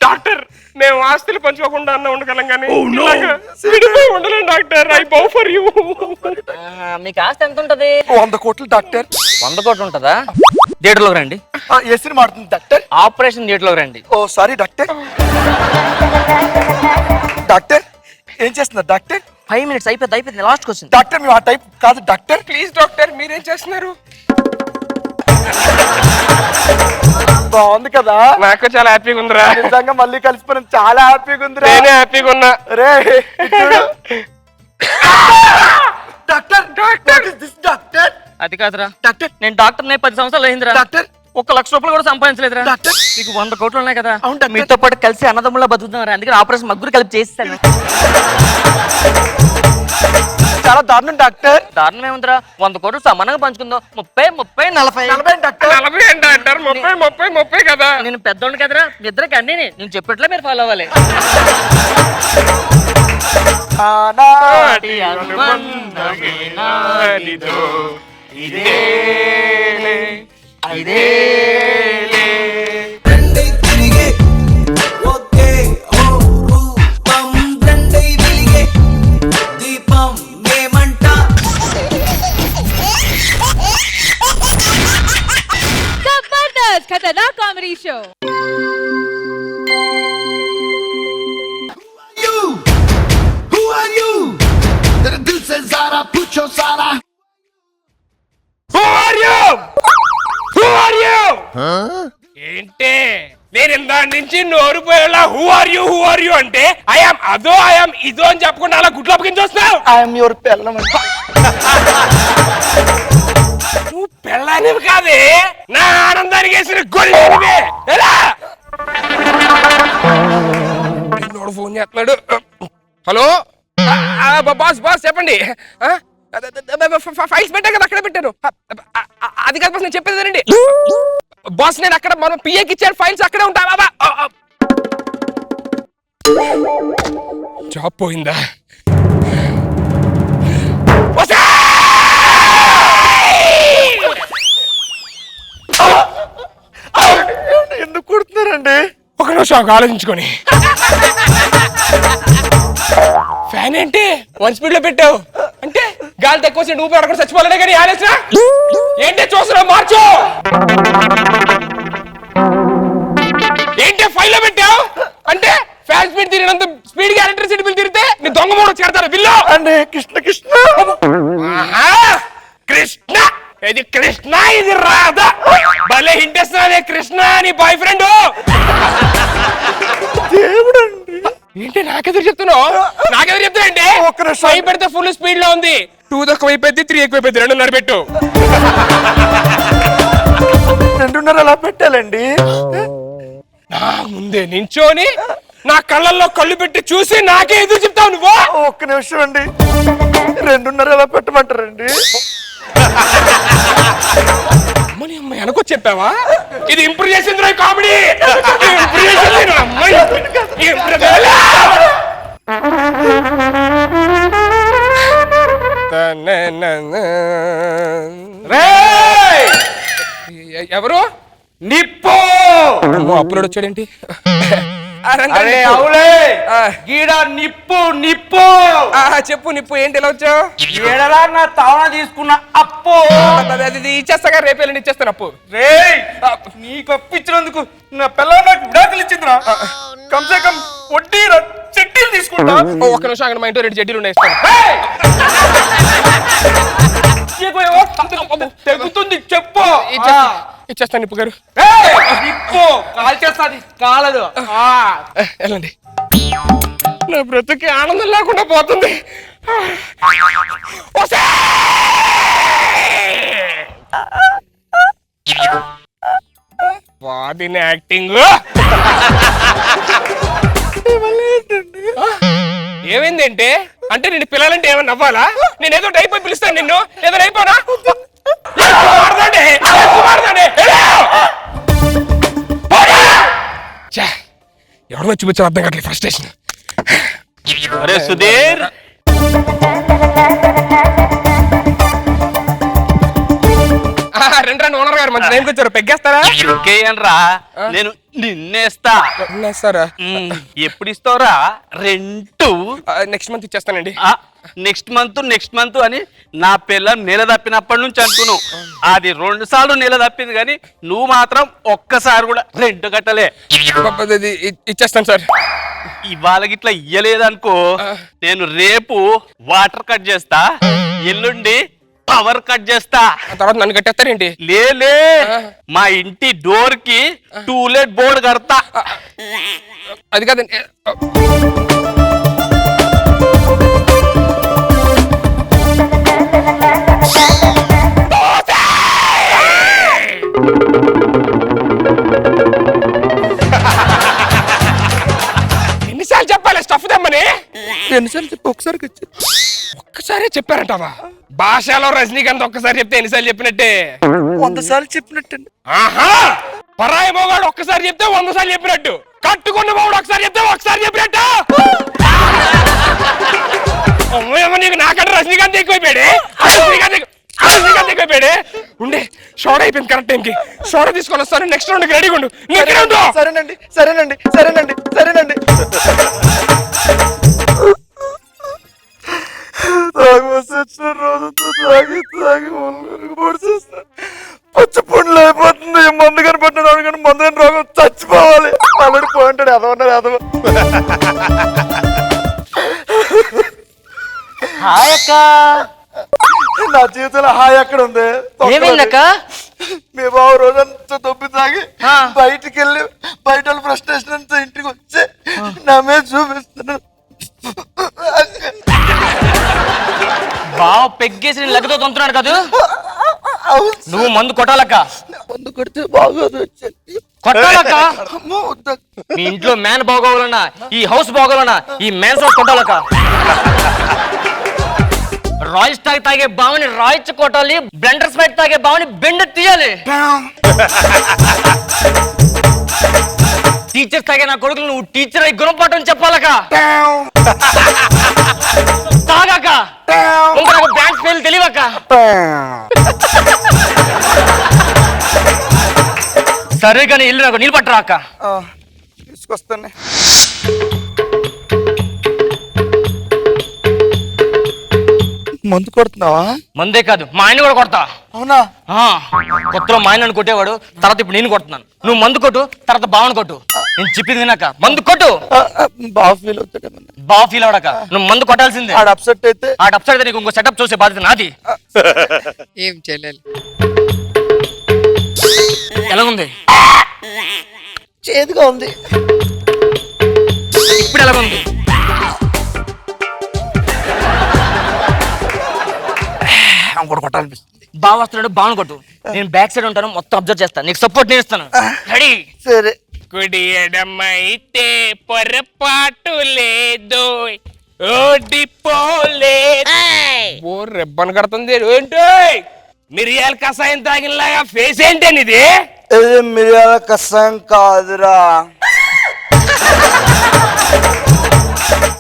డాక్టర్. మేము ఆస్తులు పంచుకోకుండా అన్న ఉండగలం కానీ విడిపోయి ఉండలేం doctor. I bow for you. మీకు ఆస్తి ఎంత ఉంటది? 100 కోట్లు డాక్టర్. 100 కోట్లు ఉంటదా? థియేటర్లోకి రండి. ఏ సినిమా ఆడుతుంది డాక్టర్? ఆపరేషన్ థియేటర్లోకి రండి. ఓ సారీ డాక్టర్. డాక్టర్ ఏం చేస్తున్నారు డాక్టర్? 5 minutes అయిపోయింది లాస్ట్ క్వశ్చన్. డాక్టర్ మేము ఆ టైప్ కాదు డాక్టర్. ప్లీజ్ డాక్టర్ మీరేం చేస్తున్నారు? బాగుంది కదా? నాకు చాలా హ్యాపీగా ఉందిరా. నిజంగా మళ్ళీ కలిసిపోయిన చాలా హ్యాపీగా ఉందిరా. నేనే హ్యాపీగా ఉన్నా. రే డాక్టర్ డాక్టర్ డాక్టర్. అది కాదురా డాక్టర్, నేను డాక్టర్ 10 సంవత్సరాలు అయిందిరా. డాక్టర్ 1 లక్ష రూపాయలు కూడా సంపాదించలేదురా. డాక్టర్ మీకు 100 కోట్లు ఉన్నాయి కదా? అవును డాక్టర్. మీతో పాటు కలిసి అన్నదమ్ములా బతుకుతున్నారు. అందుకని ఆపరేషన్ మగ్గురు కలిపి చేస్తాను. చాలా దారుణం డాక్టర్. దారుణం ఏముందిరా? 100 కోట్లు సమానంగా పంచుకుందాం. 30 30 40 40 డాక్టర్. 40 ఏంటి డాక్టర్? 30 కదా. నేను పెద్దోండి కదరా, మీ ఇద్దరికి అన్ని నేను చెప్పట్లే మీరు ఫాలో అవ్వాలి. రెండై తిరిగే ఒకే ఓ రూపం, రెండై వెలిగే దీపం మేమంట. जबरदस्त खतरनाक comedy show. Who are you? तेरे दिल से ज़रा पूछो सारा. Who are you? Who are you? ఏంటే నేను ఇందా నుంచి నోరు పోయేలా హూ ఆర్ యూ అంటే ఐఎమ్ అదో ఐఎమ్ ఇదో అని చెప్పకుండా అలా గుడ్లు అప్పగించి వస్తావు. ఐఎమ్ యువర్ పిల్లం. నువ్వు పెళ్ళానివి కాదే, నా ఆనందానికి వేసిన గొల్లేనివే. ఎలా నిన్నోడు ఫోన్ చేస్తున్నాడు. హలో బాస్ చెప్పండి. ఫైల్స్ పెట్టా కదా, అక్కడ పెట్టాను. అది కాదు బాస్, నేను చెప్పేది రండి బాస్. నేను అక్కడ మనం పిఏకి ఇచ్చాను, ఫైల్స్ అక్కడే ఉంటా. జాబ్ పోయిందా? ఎందుకు కొడుతున్నారండి? ఒక నిమిషం ఆలోచించుకొని. ఫ్యాన్ ఏంటి 1 స్పీడ్ లో పెట్టావు అంటే గాలి తక్కువ వచ్చి ఊపిరి అక్కడ చచ్చిపోలేదే కానీ ఆలోచన ఏంటి చూస్తున్నా? మార్చు. ఏంటి 5 లో పెట్టావు అంటే ఫ్యాన్ స్పీడ్ తిరిగినంత స్పీడ్ గా ఎలక్ట్రిసిటీ బిల్ తిరిగితే నీ దొంగ మూడు చేరతారు బిల్లు. అండి కృష్ణ కృష్ణ కృష్ణ, ఇది కృష్ణ ఇది రాధా. భలే హింటేస్తున్నా కృష్ణ నీ బాయ్ ఫ్రెండ్. దేవుడండి. ఏంటి నాకెదురు చెప్తున్నావు? నాకెదురు చెప్తున్నా అంటే ఒక్క నిమిషం. 5 పెడితే ఫుల్ స్పీడ్ లో ఉంది, 2 ఎక్కువైపోయింది, 3 ఎక్కువైపోయింది, 2.5 పెట్టు. 2.5 ఎలా పెట్టాలండి? నా ముందే నించోని నా కళ్ళల్లో కళ్ళు పెట్టి చూసి నాకే ఎదురు చెప్తావు నువ్వు. ఒక్క నిమిషం అండి, 2.5 ఎలా పెట్టమంటారండి? అమ్మని అమ్మాయి అనుకో చెప్పావా? ఇది ఇంప్రూవ్ చేసింది కామెడీ. ఇంప్రూవ్ చేసింది అమ్మాయి. ఎవరు? నిప్పు అప్లోడ్ వచ్చాడేంటి? అరే అవులే గీడ నిప్పు నిప్పు. చెప్పు నిప్పు, ఏంటి ఎలా వచ్చావు? ఏడలా నా తావన తీసుకున్న అప్పు ఇచ్చేస్తాగా, రేపు వెళ్ళండి ఇచ్చేస్తాను అప్పు. రే నీకు అప్పు ఇచ్చినందుకు నా పిల్ల నాకు విడాకులు ఇచ్చిందిరా. కమ్సే కమ్ వడ్డీ చెట్టీలు తీసుకుంటా. ఒక్క నిమిషం ఆగండి, మా ఇంట్లో 2 చెడ్డీలు ఉన్నాయి ఇస్తాను. తెగుతుంది చెప్పు. ఇచ్చేస్తాను నిప్పు గారు. నిప్పు కాల్ చేస్తాది కాలదు. వెళ్ళండి. నా బ్రతుకి ఆనందం లేకుండా పోతుంది. వాదిని యాక్టింగ్. ఏమైందంటే అంటే నేను పిల్లలంటే ఏమన్నా నవ్వాలా? నేను ఏదో అయిపోయి పిలుస్తాను నిన్ను. ఏదో అయిపోనా? ఎవరినో చూపించాలి అర్థం కావట్లేదు. ఫ్రస్ట్రేషన్. అరే సుధీర్, రెండు ఓనర్ గారు మంచి టైంకి వచ్చారు. పెగ్గేస్తారా? ఇంకేయనరా, నేను నిన్నేస్తారా. ఎప్పుడు ఇస్తావురా రెంటు? నెక్స్ట్ మంత్ ఇచ్చేస్తానండి. నెక్స్ట్ మంత్ అని నా పిల్లం నెల తప్పినప్పటి నుంచి అనుకున్నావు. అది 2 సార్లు నెల తప్పింది, కానీ నువ్వు మాత్రం ఒక్కసారి కూడా రెంట్ కట్టలే. ఇచ్చేస్తాను సార్. ఇవాళ గిట్లా ఇయ్యలేదనుకో, నేను రేపు వాటర్ కట్ చేస్తా, ఎల్లుండి పవర్ కట్ చేస్తా. తర్వాత నన్ను కట్టేస్తారేంటి? లే మా ఇంటి డోర్ కి టూలెట్ బోర్డు కడతా. అది కాదండి. ఎన్నిసార్లు చెప్పాలి స్టఫ్ తెమ్మని? ఎన్నిసార్లు చెప్పి ఒక్కసారి చెప్పారంటావా? భాషలో రజనీకాంత్ ఒక్కసారి చెప్తే ఎన్నిసార్లు చెప్పినట్టే? 100 సార్లు చెప్పినట్టు. ఆహా, పరాయి మొగాడు ఒక్కసారి చెప్తే 100 సార్లు చెప్పినట్టు. కట్టుకున్న మొగాడు ఒకసారి చెప్తే ఒకసారి చెప్పినట్టు. అమ్మేమో నీకు నాకంటే రజనీకాంత్ ఎక్కువైపోయాడే. రజనీకాంత్ ఎక్కువైపోయాడే. ఉండే షోడా అయిపోయింది కరెక్ట్ టైంకి. షోడా తీసుకొని వస్తాను. నెక్స్ట్ రౌండ్కి రెడీగా ఉండు. సరేనండి సరేనండి సరేనండి సరేనండి. రోజుతో తాగి పచ్చి పుండ్లు అయిపోతుంది. మందు కనిపెట్టినాడు కానీ మందు కానీ రోగం చచ్చిపోవాలి. ఆల్రెడీ పోయింటాడు. ఎదవన్నాడు ఎదవ. హాయ్ అక్క. నా జీవితంలో హాయ్ ఎక్కడ ఉంది? ఏమైందక్క? మీ బావ రోజంతా దొబ్బి తాగి బయటికి వెళ్ళి బయట ఫ్రస్ట్రేషన్ అంతా ఇంటికి వచ్చి నా మీద చూపిస్తున్నాడు. బావ పెగ్గేసి లగ్గతో తొంతున్నాడు కదా. నువ్వు మందు కొట్టాలక్క. మందు కొడితే బాగోదు. కొట్టాలక్క. మీ ఇంట్లో మ్యాన్ బాగోవాలన్నా, ఈ హౌస్ బాగోవాలన్నా ఈ మ్యాన్స్ హౌస్ కొట్టాలక్క. రాయల్ స్టాక్ తాగే బావని రాయిచ్ కొట్టాలి, బ్లెండర్ స్పైట్ తాగే బావని బెండ్ తీయాలి. టీచర్స్ తాగే నా కొడుకులు నువ్వు టీచర్ అయి గుణపాఠం చెప్పాలక. తాగాక నాకు బ్యాంక్ స్పెల్ తెలియక. సరే కానీ ఇల్లు నాకు నీళ్ళు పట్టరా అక్క. తీసుకొస్తానే. మందు కొడుతున్నావా? మందే కాదు, మా ఆయన కూడా కొడతా. అవునా? కొత్తలో మా ఆయన కొట్టేవాడు, తర్వాత ఇప్పుడు నేను కొడుతున్నాను. నువ్వు మందు కొట్టు, తర్వాత బావని కొట్టు. నేను చెప్పింది వినాక మందు కొట్టు. బాగా ఫీల్ అవుతాడు. బాగా ఫీల్ అవడాక నువ్వు మందు కొట్టాల్సిందే. ఆడ అప్సెట్ అయితే నీకు ఇంకో సెటప్ చూసే బాధ్యత నాది. ఏం చెల్లెలు ఎలా ఉంది? చేదుగా ఉంది. ఇప్పుడు ఎలా ఉంది? కొట్టాలనిపిస్తుంది. బాగా వస్తున్నాడు, బావని కొట్టు. నేను బ్యాక్ సైడ్ ఉంటాను, మొత్తం అబ్జర్వ్ చేస్తాను, నీకు సపోర్ట్ నేను ఇస్తాను. రెడీ? సరే. కుడి ఎడమైతే పొరపాటు లేదు, ఓడిపోలే. ఓ రెబ్బన్ కడుతుంది ఏంటో. మిరియాల కషాయం తాగినలాగా ఫేస్ ఏంటనిది? ఇది మిరియాల కషాయం కాదురా,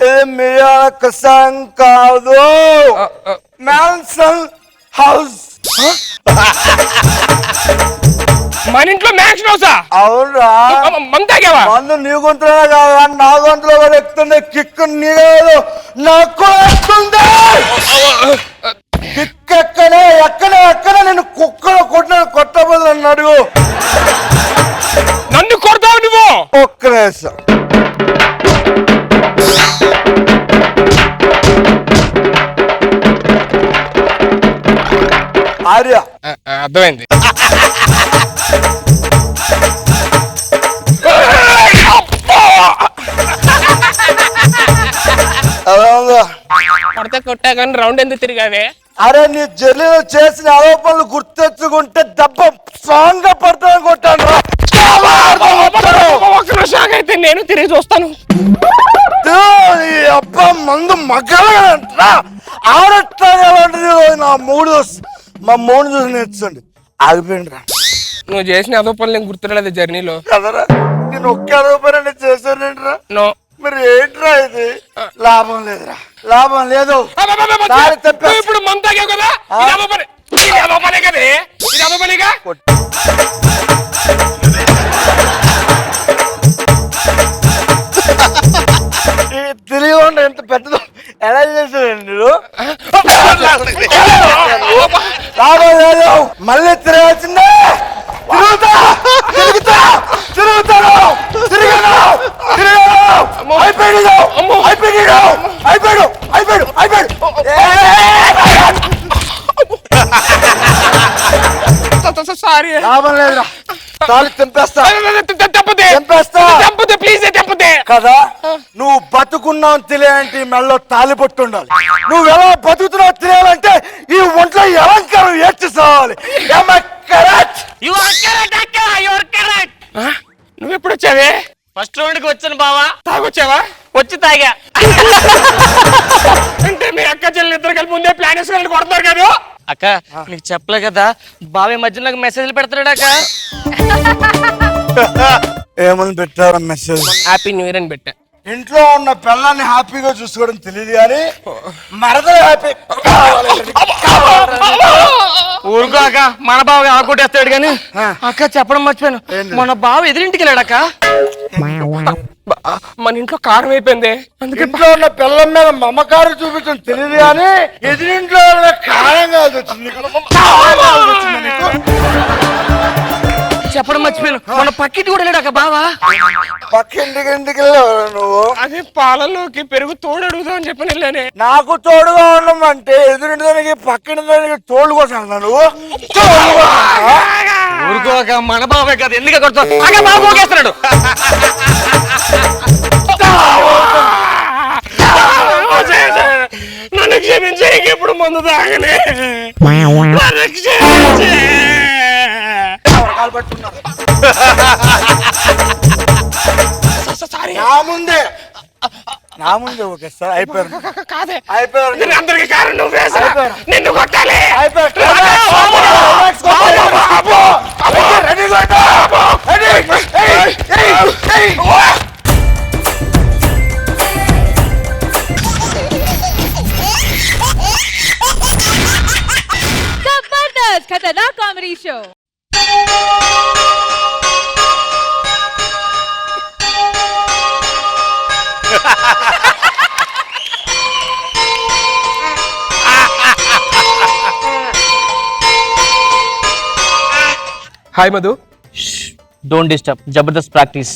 ఇది మిరియాల కషాయం కాదు, మ్యాన్సన్ హౌస్. మన ఇంట్లో మ్యాక్స్ హౌసా? అవునరా. మందు తాగావా? మందు నీ గొంతులోనే కాదు, నా గొంతులో కూడా ఎక్కుతుంది. కిక్కు నీళ్ళు నాకు ఎక్కుతుంది. కిక్ ఎక్కడ నేను కుక్కలో కొట్టబోదు నన్ను అడుగు. నన్ను కొడతావు నువ్వు? ఒక్క నిమిషం. ఆర్య అర్థమైంది. కొడితే కొట్టా కానీ రౌండ్ ఎందుకు తిరిగావే? అరే నీ జర్నీలో చేసిన ఆరోపణలు గుర్తెచ్చుకుంటే దెబ్బ స్ట్రాంగ్ గా పడతాను కొట్టాను. ఒక్క నిమిషం అయితే నేను తిరిగి చూస్తాను. అబ్బా మందు మగ్గలంటా ఆడట్లాంటిది నా మూడు మా మూడు చూసి నేర్చుకోండి ఆగిపోయింది రా. నువ్వు చేసిన అదో పనులు నేను గుర్తురాలేదు జర్నీలో కదరా, నేను ఒక్క ఆరోపణ చేశానంటరా. నో మరి ఏంట్రా ఇది? లాభం లేదురా, లాభం లేదు. ఇప్పుడు మంత తాగావు కదా, ఇది అదో పని, ఇది అదో పనే కదే, ఇది అదో పనిగా. తిరిగి ఎంత పెద్దదో ఎలా చేశాడండి లాభం లేదు. మళ్ళీ తిరగాల్సిందే. సారీ లాభం లేదురా, తాళి తెంపేస్తా ప్లీజ్ తెంపదే కదా. నువ్వు బతుకున్నావు తెలియాలంటే ఈ మెళ్ళలో తాళి పట్టు ఉండాలి. నువ్వు ఎలా బతుకుతున్నావు తెలియాలంటే ఈ ఒంట్లో అలంకారం ఏడ్చేసావాలి. నువ్వు ఎప్పుడు వచ్చావే? ఫస్ట్ రౌండ్ కి వచ్చాను బావా. తాగొచ్చావా? వచ్చి తాగా. అంటే మీ అక్క చెల్లెలు ఇద్దరు కలిపి ముందే ప్లాన్ వేసుకొని కొడతారు కదా. అక్క నీకు చెప్పలే కదా, బాబాయ్ మధ్య నాకు మెసేజ్లు పెడతాడు అక్క. ఏమని పెట్టారు మెసేజ్? హ్యాపీ న్యూ ఇయర్ అని పెట్టా. ఇంట్లో ఉన్న పిల్లల్ని హ్యాపీగా చూసుకోవడం తెలియదు కానీ మరదలు హ్యాపీ. ఊరుకో అక్క, మన బావ ఆకొట్టేస్తాడు కానీ. అక్క చెప్పడం మర్చిపోయాను, మన బావ ఎదురింటికి వెళ్ళాడక్క. మన ఇంట్లో కారం అయిపోయింది, అందుకే ఇంట్లో ఉన్న పిల్లల మీద మమకారం చూపించడం తెలియదు కానీ ఎదురింట్లో కారంగా వచ్చింది. చెప్పడం మర్చిపోయాను, మన పక్కింటి కూడా వెళ్ళాడక్క బావా. పక్కింటికి ఇంటికి వెళ్ళావు నువ్వు? అదే పాలలోకి పెరుగు తోడు అడుగుదాం అని చెప్పని వెళ్ళానే. నాకు తోడుగా ఉండమంటే ఎదురింటి దానికి పక్కింటి దానికి తోడు కోసం అన్నా నువ్వు? ఊరుకోక, మన బావే కదా, ఎందుకు కొడతావు? బావ పోగేస్తున్నాడు. నన్ను క్షమించే, ఎప్పుడు మందు తాగలే. నా ముందే ఓకే సార్ అయిపోయారు. కాదే అయిపోయారు, అందరికి కారణం నువ్వే సార్. నిన్ను కొట్టాలి. जबरदस्त खतरनाक comedy show. Hi Madhu. Don't disturb, Jabardasth practice.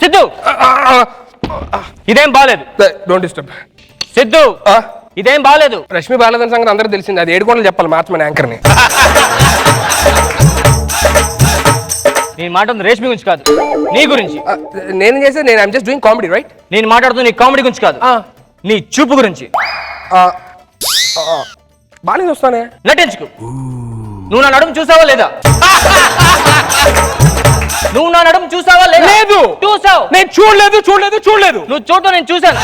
Siddhu, ఇదేం బాలేదు. Don't disturb. సిద్ధు, ఇదేం బాలేదు. రష్మి బాలేదని సంగతి అందరూ తెలిసింది, అది 7 గంటలు చెప్పాలి మార్చమని యాంకర్ని. నేను మాట్లాడుతుంది రేష్మి గురించి కాదు, నీ గురించి. నేను చేసేది నేను I'm just doing comedy right. నేను మాట్లాడుతుంది నీ కామెడీ గురించి కాదు, నీ చూపు గురించి. బాగానే చూస్తానే, నటించుకు. నువ్వు నా నడుము చూసావా లేదా? నువ్వు నా నడుము చూసావా లేదా? లేదు. చూసావు? నేను చూడలేదు. నువ్వు చూడటం నేను చూసాను.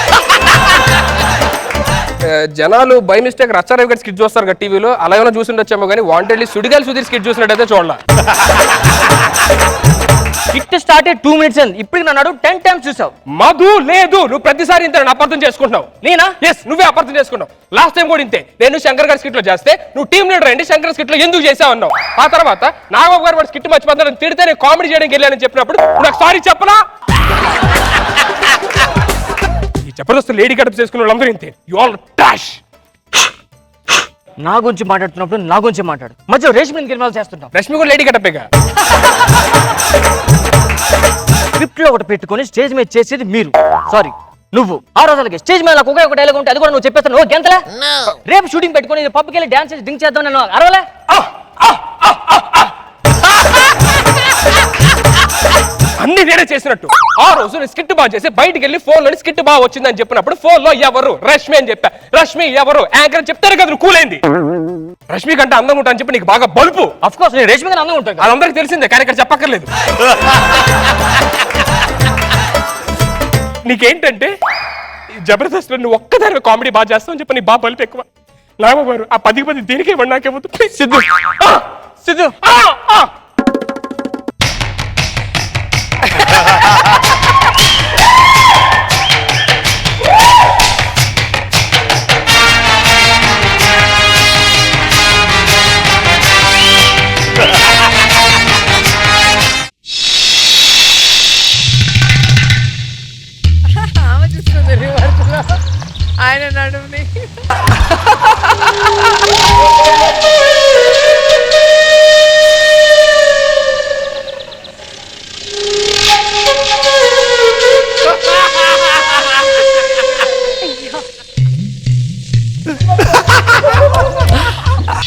జనాలు బై మిస్టేక్ రచ్చారావు గారి స్కిట్ చూస్తారు కదా టీవీలో, అలా ఏమైనా చూసిండొచ్చేమో కానీ వాంటెడ్లీ సుడిగాలి సుధీర్ స్కిట్ చూసినట్టయితే చూడాల. స్కిట్ స్టార్ట్ 2 minutes అంది, ఇప్పుడు నా నడుము 10 times చూసావు. మధు లేదు, నువ్వు ప్రతిసారి ఇంత అపార్థం చేసుకుంటున్నావు. నేనా? ఎస్, నువ్వే అపార్థం చేసుకున్నావు. లాస్ట్ టైం కూడా ఇంతే, నేను శంకర్ గారి స్కిట్ లో చేస్తే నువ్వు టీమ్ లీడర్ అండి శంకర్ స్కిట్ లో ఎందుకు చేసావు అన్నావు. ఆ తర్వాత నాగబాబు గారు వాడు స్కిట్ మర్చిపోతాడని తిడితే నేను కామెడీ చేయడానికి వెళ్ళానని చెప్పినప్పుడు నాకు సారీ చెప్పనా? ఈ జబర్దస్త్ లేడీ గడప చేసుకున్న వాళ్ళందరూ ఇంతే. You all trash. నా గురించి మాట్లాడుతున్నప్పుడు నా గురించి మాట్లాడు, మధ్య రేష్మి ఇన్వాల్వ్ చేస్తుంటాం. రష్మి కూడా లేడీ గెటప్పేగా. స్క్రిప్ట్ లో ఒకటి పెట్టుకొని స్టేజ్ మీద చేసేది మీరు, సారీ నువ్వు. ఆ రోజులకి స్టేజ్ మీద నాకు ఒకే ఒక డైలాగ్ ఉంటే అది కూడా నువ్వు చెప్పేస్తాను. నువ్వు గెంతలే. రేపు షూటింగ్ పెట్టుకొని పబ్కి వెళ్ళి డాన్స్ చేసి డ్రింక్ చేద్దాం నేను అరవలే. అన్ని నేనే చేసినట్టు. ఆ రోజు నేను స్కిట్ బాగా చేసి బయటికి వెళ్ళి ఫోన్ లో స్కిట్ బాగా వచ్చిందని చెప్పినప్పుడు ఫోన్ లో ఎవరు రష్మి అని చెప్పా. రష్మి ఎవరు యాంకర్ చెప్తారు కదా, నువ్వు కూలైంది. రష్మి కంటే అందంగా ఉంటా అని చెప్పి నీకు బాగా బలుపు. అఫ్ కోర్స్ నేను రేష్మి కంటే అందంగా ఉంటాను, అది అందరికి తెలిసిందే, కానీ ఇక్కడ చెప్పక్కర్లేదు. నీకేంటంటే జబర్దస్త్ నువ్వు ఒక్కదాని కామెడీ బాగా చేస్తావు అని చెప్పి నీ బాగా బలుపు ఎక్కువ. నాగబారు ఆ 10 దీనికే ఇవ్వండి, నాకేమవుతుంది. సిద్ధు సిద్ధు ఆయన నడుముని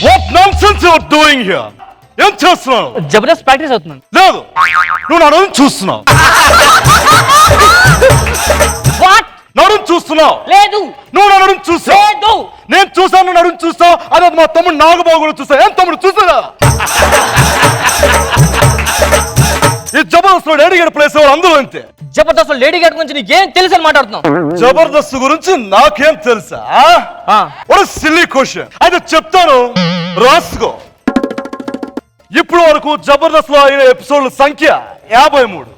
What nonsense you are doing here? ఏం చేస్తున్నావు? జబర్దస్త్ ప్రాక్టీస్ అవుతున్నాను. లేదు, నువ్వు నడుము చూస్తున్నావు. వాట్? నడుము చూస్తున్నావు? లేదు. నువ్వు నడుము చూస్తావు? లేదు. నేను చూసాను, నడుము చూస్తావు. అదే మా తమ్ముడు నాగబాబు కూడా చూస్తా. ఏం తమ్ముడు చూసారా? ఈ జబర్దస్త్ లో లేడీ గెట్ ప్లేస్ అందరూ అంతే. జబర్దస్త్ లేడీ గెట్ గురించి నీకేం తెలుసు అని మాట్లాడుతున్నావు? జబర్దస్త్ గురించి నాకేం తెలుసా? ఒక సిల్లీ క్వశ్చన్. అయితే చెప్తాను, రాసుకో. ఇప్పుడు వరకు జబర్దస్త్ లో అయిన ఎపిసోడ్ల సంఖ్య 53.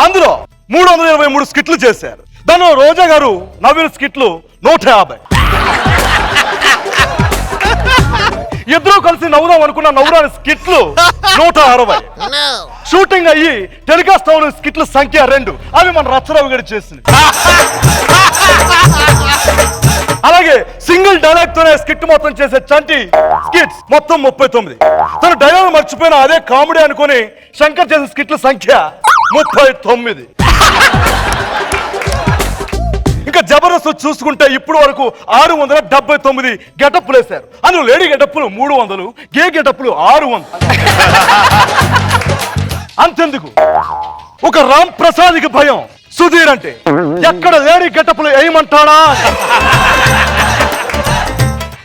అందులో 323 స్కిట్లు చేశారు. దానిలో రోజా గారు నవ్విన స్కిట్లు 150. ఇద్దరు కలిసి నవ్వుదాం అనుకున్న నవ్వురాని స్కిట్లు 160. షూటింగ్ అయ్యి టెలికాస్ట్ అవున స్కిట్ల సంఖ్య 2. అవి మన రచ్చరావు గారు చేసింది. అలాగే సింగిల్ డైలాగ్ తోనే స్కిట్ మొత్తం చేసే చంటి స్కిట్స్ మొత్తం 39. తను డైలాగ్ మర్చిపోయిన అదే కామెడీ అనుకుని శంకర్ చేసే స్కిట్ల సంఖ్య 39. ఇంకా జబర్దస్త్ చూసుకుంటే ఇప్పుడు వరకు 679 గెటప్లు వేశారు. అందులో లేడీ గెటప్లు 300, గే గెటప్లు 600. అంతెందుకు, ఒక రామ్ ప్రసాద్కి భయం సుధీర్ అంటే ఎక్కడ లేడీ గెటప్లు వేయమంటాడా.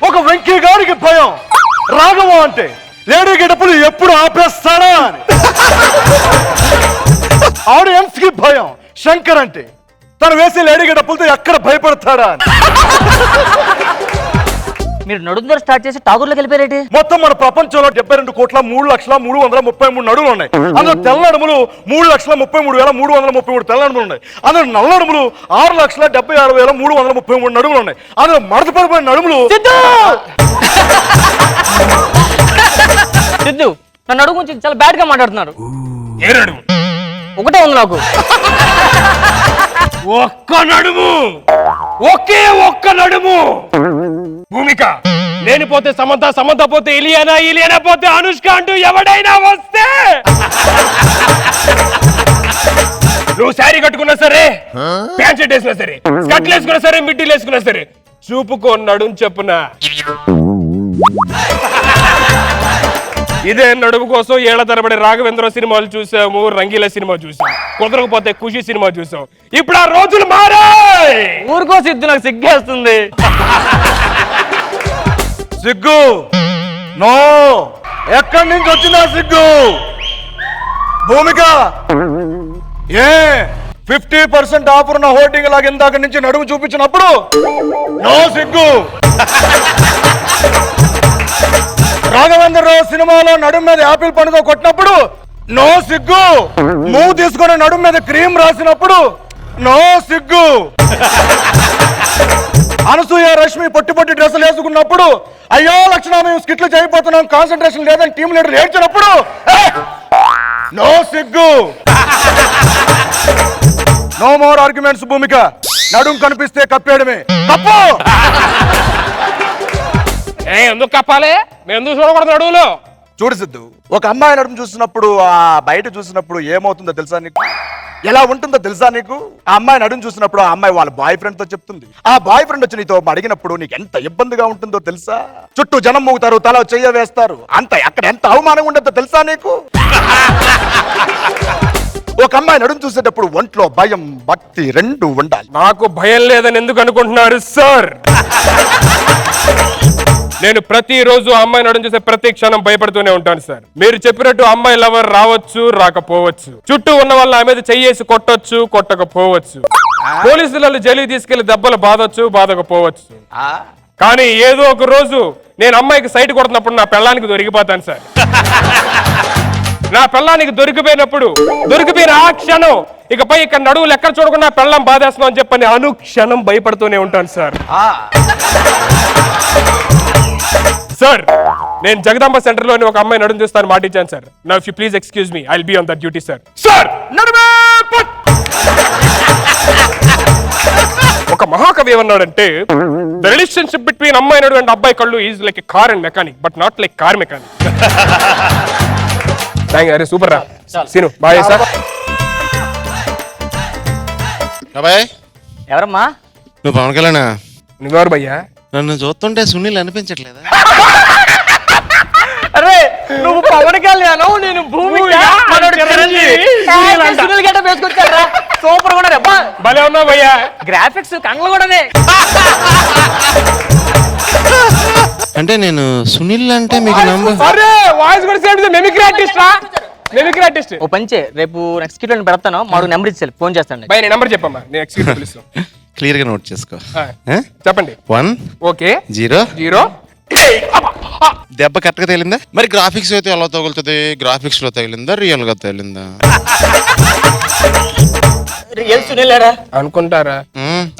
ఒక వెంకీ గారికి భయం రాఘవ అంటే లేడీ గెటప్లు ఎప్పుడు ఆపేస్తాడా అని. ఆడియన్స్ కి భయం శంకర్ అంటే తను వేసే లేడీ గెటప్లతో ఎక్కడ భయపడతాడా అని. మీరు నడుము స్టార్ట్ చేసి టాగూర్లోకి వెళ్ళిపోయారేంటి? మొత్తం మన ప్రపంచంలో 72,03,333 నడుములు ఉన్నాయి. అందులో తెల్ల నడుములు 3,33,333 తెల్ల నడుములు ఉన్నాయి. అందులో నల్ల నడుములు 6,76,333 నడుములు ఉన్నాయి. అందులో మడత పడిపోయిన నడుములు. సిద్ధు నా నడుము గురించి చాలా బ్యాడ్ గా మాట్లాడుతున్నారు. ఏ నడుము? ఒకటే ఉంది నాకు. ఒక్క నడుము, ఒకే ఒక్క నడుము. భూమిక లేనిపోతే సమంత, సమంత పోతే ఇలియానా, ఇలియానా పోతే అనుష్క అంటూ ఎవడైనా వస్తే నువ్వు శారీ కట్టుకున్నా సరే, ప్యాంట్ షర్ట్ వేసినా సరే, స్కర్ట్లు వేసుకున్నా సరే, మిడ్డీలు వేసుకున్నా సరే, చూపుకో నడుము చెప్పున. ఇదే నడుము కోసం ఏళ్ల తరబడి రాఘవేంద్ర సినిమాలు చూసాము, రంగీల సినిమా చూసాం, కుదరకపోతే ఖుషి సినిమా చూసాం. ఇప్పుడు ఆ రోజులు మారాయి. ఊరుకో సిద్ధు, నాకు సిగ్గేస్తుంది. సిగ్గు నో, ఎక్కడి నుంచి వచ్చిందా సిగ్గు? భూమిక ఏ 50% ఆఫర్ ఉన్న హోర్డింగ్ లాగా ఇందాక నుంచి నడుము చూపించినప్పుడు నో సిగ్గు. రాఘవేంద్రరావు సినిమాలో నడుము మీద యాపిల్ పండుగ కొట్టినప్పుడు నో సిగ్గు. మూవ్ తీసుకుని నడుము మీద క్రీమ్ రాసినప్పుడు నో సిగ్గు. అనసూయ రష్మి పొట్టి పొట్టి డ్రెస్సులు వేసుకున్నప్పుడు అయ్యో లక్షణ మేము స్కిట్లు చేయబోతున్నాం, కాన్సన్ట్రేషన్ లేదని టీం లీడర్ ఏడ్చినప్పుడు నో సిగ్గు. నో మోర్ ఆర్గ్యుమెంట్స్ భూమిక. నడుము కనిపిస్తే కప్పేయడమే తప్పు. ఎందుకు కప్పాలి? మేము ఎందుకు చూడకూడదు నడువులో? చూడు సిద్ధు, ఒక అమ్మాయి నడుము చూసినప్పుడు ఆ బయట చూసినప్పుడు ఏమవుతుందో తెలుసా నీకు? ఎలా ఉంటుందో తెలుసా నీకు? ఆ అమ్మాయి నడుము చూసినప్పుడు ఆ అమ్మాయి వాళ్ళ బాయ్ ఫ్రెండ్ తో చెప్తుంది. ఆ బాయ్ ఫ్రెండ్ వచ్చి నీతో అడిగినప్పుడు నీకు ఎంత ఇబ్బందిగా ఉంటుందో తెలుసా? చుట్టూ జనం మూగుతారు, తల చెయ్య వేస్తారు, అక్కడ ఎంత అవమానంగా ఉంటుందో తెలుసా నీకు? ఒక అమ్మాయి నడుము చూసేటప్పుడు ఒంట్లో భయం భక్తి రెండు ఉండాలి. నాకు భయం లేదని ఎందుకు అనుకుంటున్నారు సార్? నేను ప్రతిరోజు అమ్మాయి నడుము చూసే ప్రతి క్షణం భయపడుతూనే ఉంటాను సార్. మీరు చెప్పినట్టు అమ్మాయి లవర్ రావచ్చు, రాకపోవచ్చు. చుట్టూ ఉన్న వాళ్ళ ఆమె మీద చెయ్యేసి కొట్టొచ్చు, కొట్టకపోవచ్చు. పోలీసులు జైలుకి తీసుకెళ్లి దెబ్బలు బాధొచ్చు, బాధకపోవచ్చు. కానీ ఏదో ఒక రోజు నేను అమ్మాయికి సైట్ కొడుతున్నప్పుడు నా పెళ్ళానికి దొరికిపోతాను సార్. నా పెళ్ళానికి దొరికిపోయిన ఆ క్షణం ఇకపై ఇక్కడ నడువులు ఎక్కడ చూడకుండా పెళ్ళం బాధేస్తున్నాం అని చెప్పని అనుక్షణం భయపడుతూనే ఉంటాను సార్. సార్, నేను జగదాంబ సెంటర్ లోని ఒక అమ్మాయి నడుము చూస్తాను మాట ఇచ్చాను sir. Now if you please excuse me, I will be on that duty sir. Sir, ఒక మహాకవి ఏమన్నాడంటే, ద రిలేషన్షిప్ బిట్వీన్ అమ్మాయి నడుము అండ్ అబ్బాయి కళ్ళు is like a car and mechanic but not like car mechanic. అరే సూపర్ రా scene, bye sir. ఎవరమ్మా? నువ్వు పవన్ కళ్యాణ్? నువ్వెవరు భయ్యా? నన్ను చూస్తుంటే సునీల్ అనిపించట్లేదా? అరే నువ్వు పవన్ కళ్యాణ్, నేను భూమిక, సూపర్ కూడా భలే ఉన్నావు భయ్యా. గ్రాఫిక్స్ కళ్ళు కూడానే. అంటే నేను సునీల్ అంటే మీకు నంబర్? అరే వాయిస్ కూడా సేమ్. మిమిక్రీ ఆర్టిస్ట్ రా, మిమిక్రీ ఆర్టిస్ట్. ఓ పంచే, రేపు నెక్స్ట్ కిట్ పెడతాను, మాకు నెంబర్ ఇచ్చేది, ఫోన్ చేస్తాను. భయ్ నీ నెంబర్ చెప్పమ్మా, నేను ఎక్స్క్యూటివ్ పిలుస్తాను. క్లియర్ గా నోట్ చేసుకో. చెప్పండి. 1 ఓకే 0 0. దెబ్బ కరెక్ట్ గా తగిలిందా? మరి గ్రాఫిక్స్ అయితే ఎలా తగులుతుంది? గ్రాఫిక్స్ లో తగిలిందా, రియల్ గా తగిలిందా? అనుకుంటారా?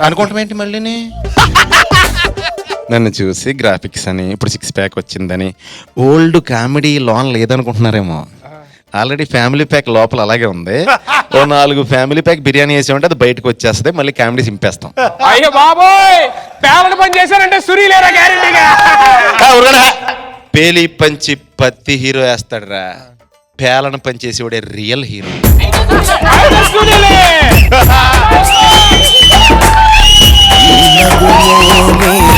అనుకుంటామేంటి మళ్ళీని? నన్ను చూసి గ్రాఫిక్స్ అని, ఇప్పుడు 6 ప్యాక్ వచ్చిందని, ఓల్డ్ కామెడీ లోన్ లేదనుకుంటున్నారేమో. ఆల్రెడీ ఫ్యామిలీ ప్యాక్ లోపల అలాగే ఉంది. ఓ 4 ఫ్యామిలీ ప్యాక్ బిర్యానీ వేసామంటే అది బయటకు వచ్చేస్తుంది, మళ్ళీ కామెడీ చింపేస్తాం. అయ్యో బాబోయ్, పేలన పని చేశారంటే సురీ లేరా గ్యారెంటీగా? పేలి పంచి పత్తి హీరో వేస్తాడు రా, పేలన పని చేసేవాడే రియల్ హీరో. ఈ నగుమోనే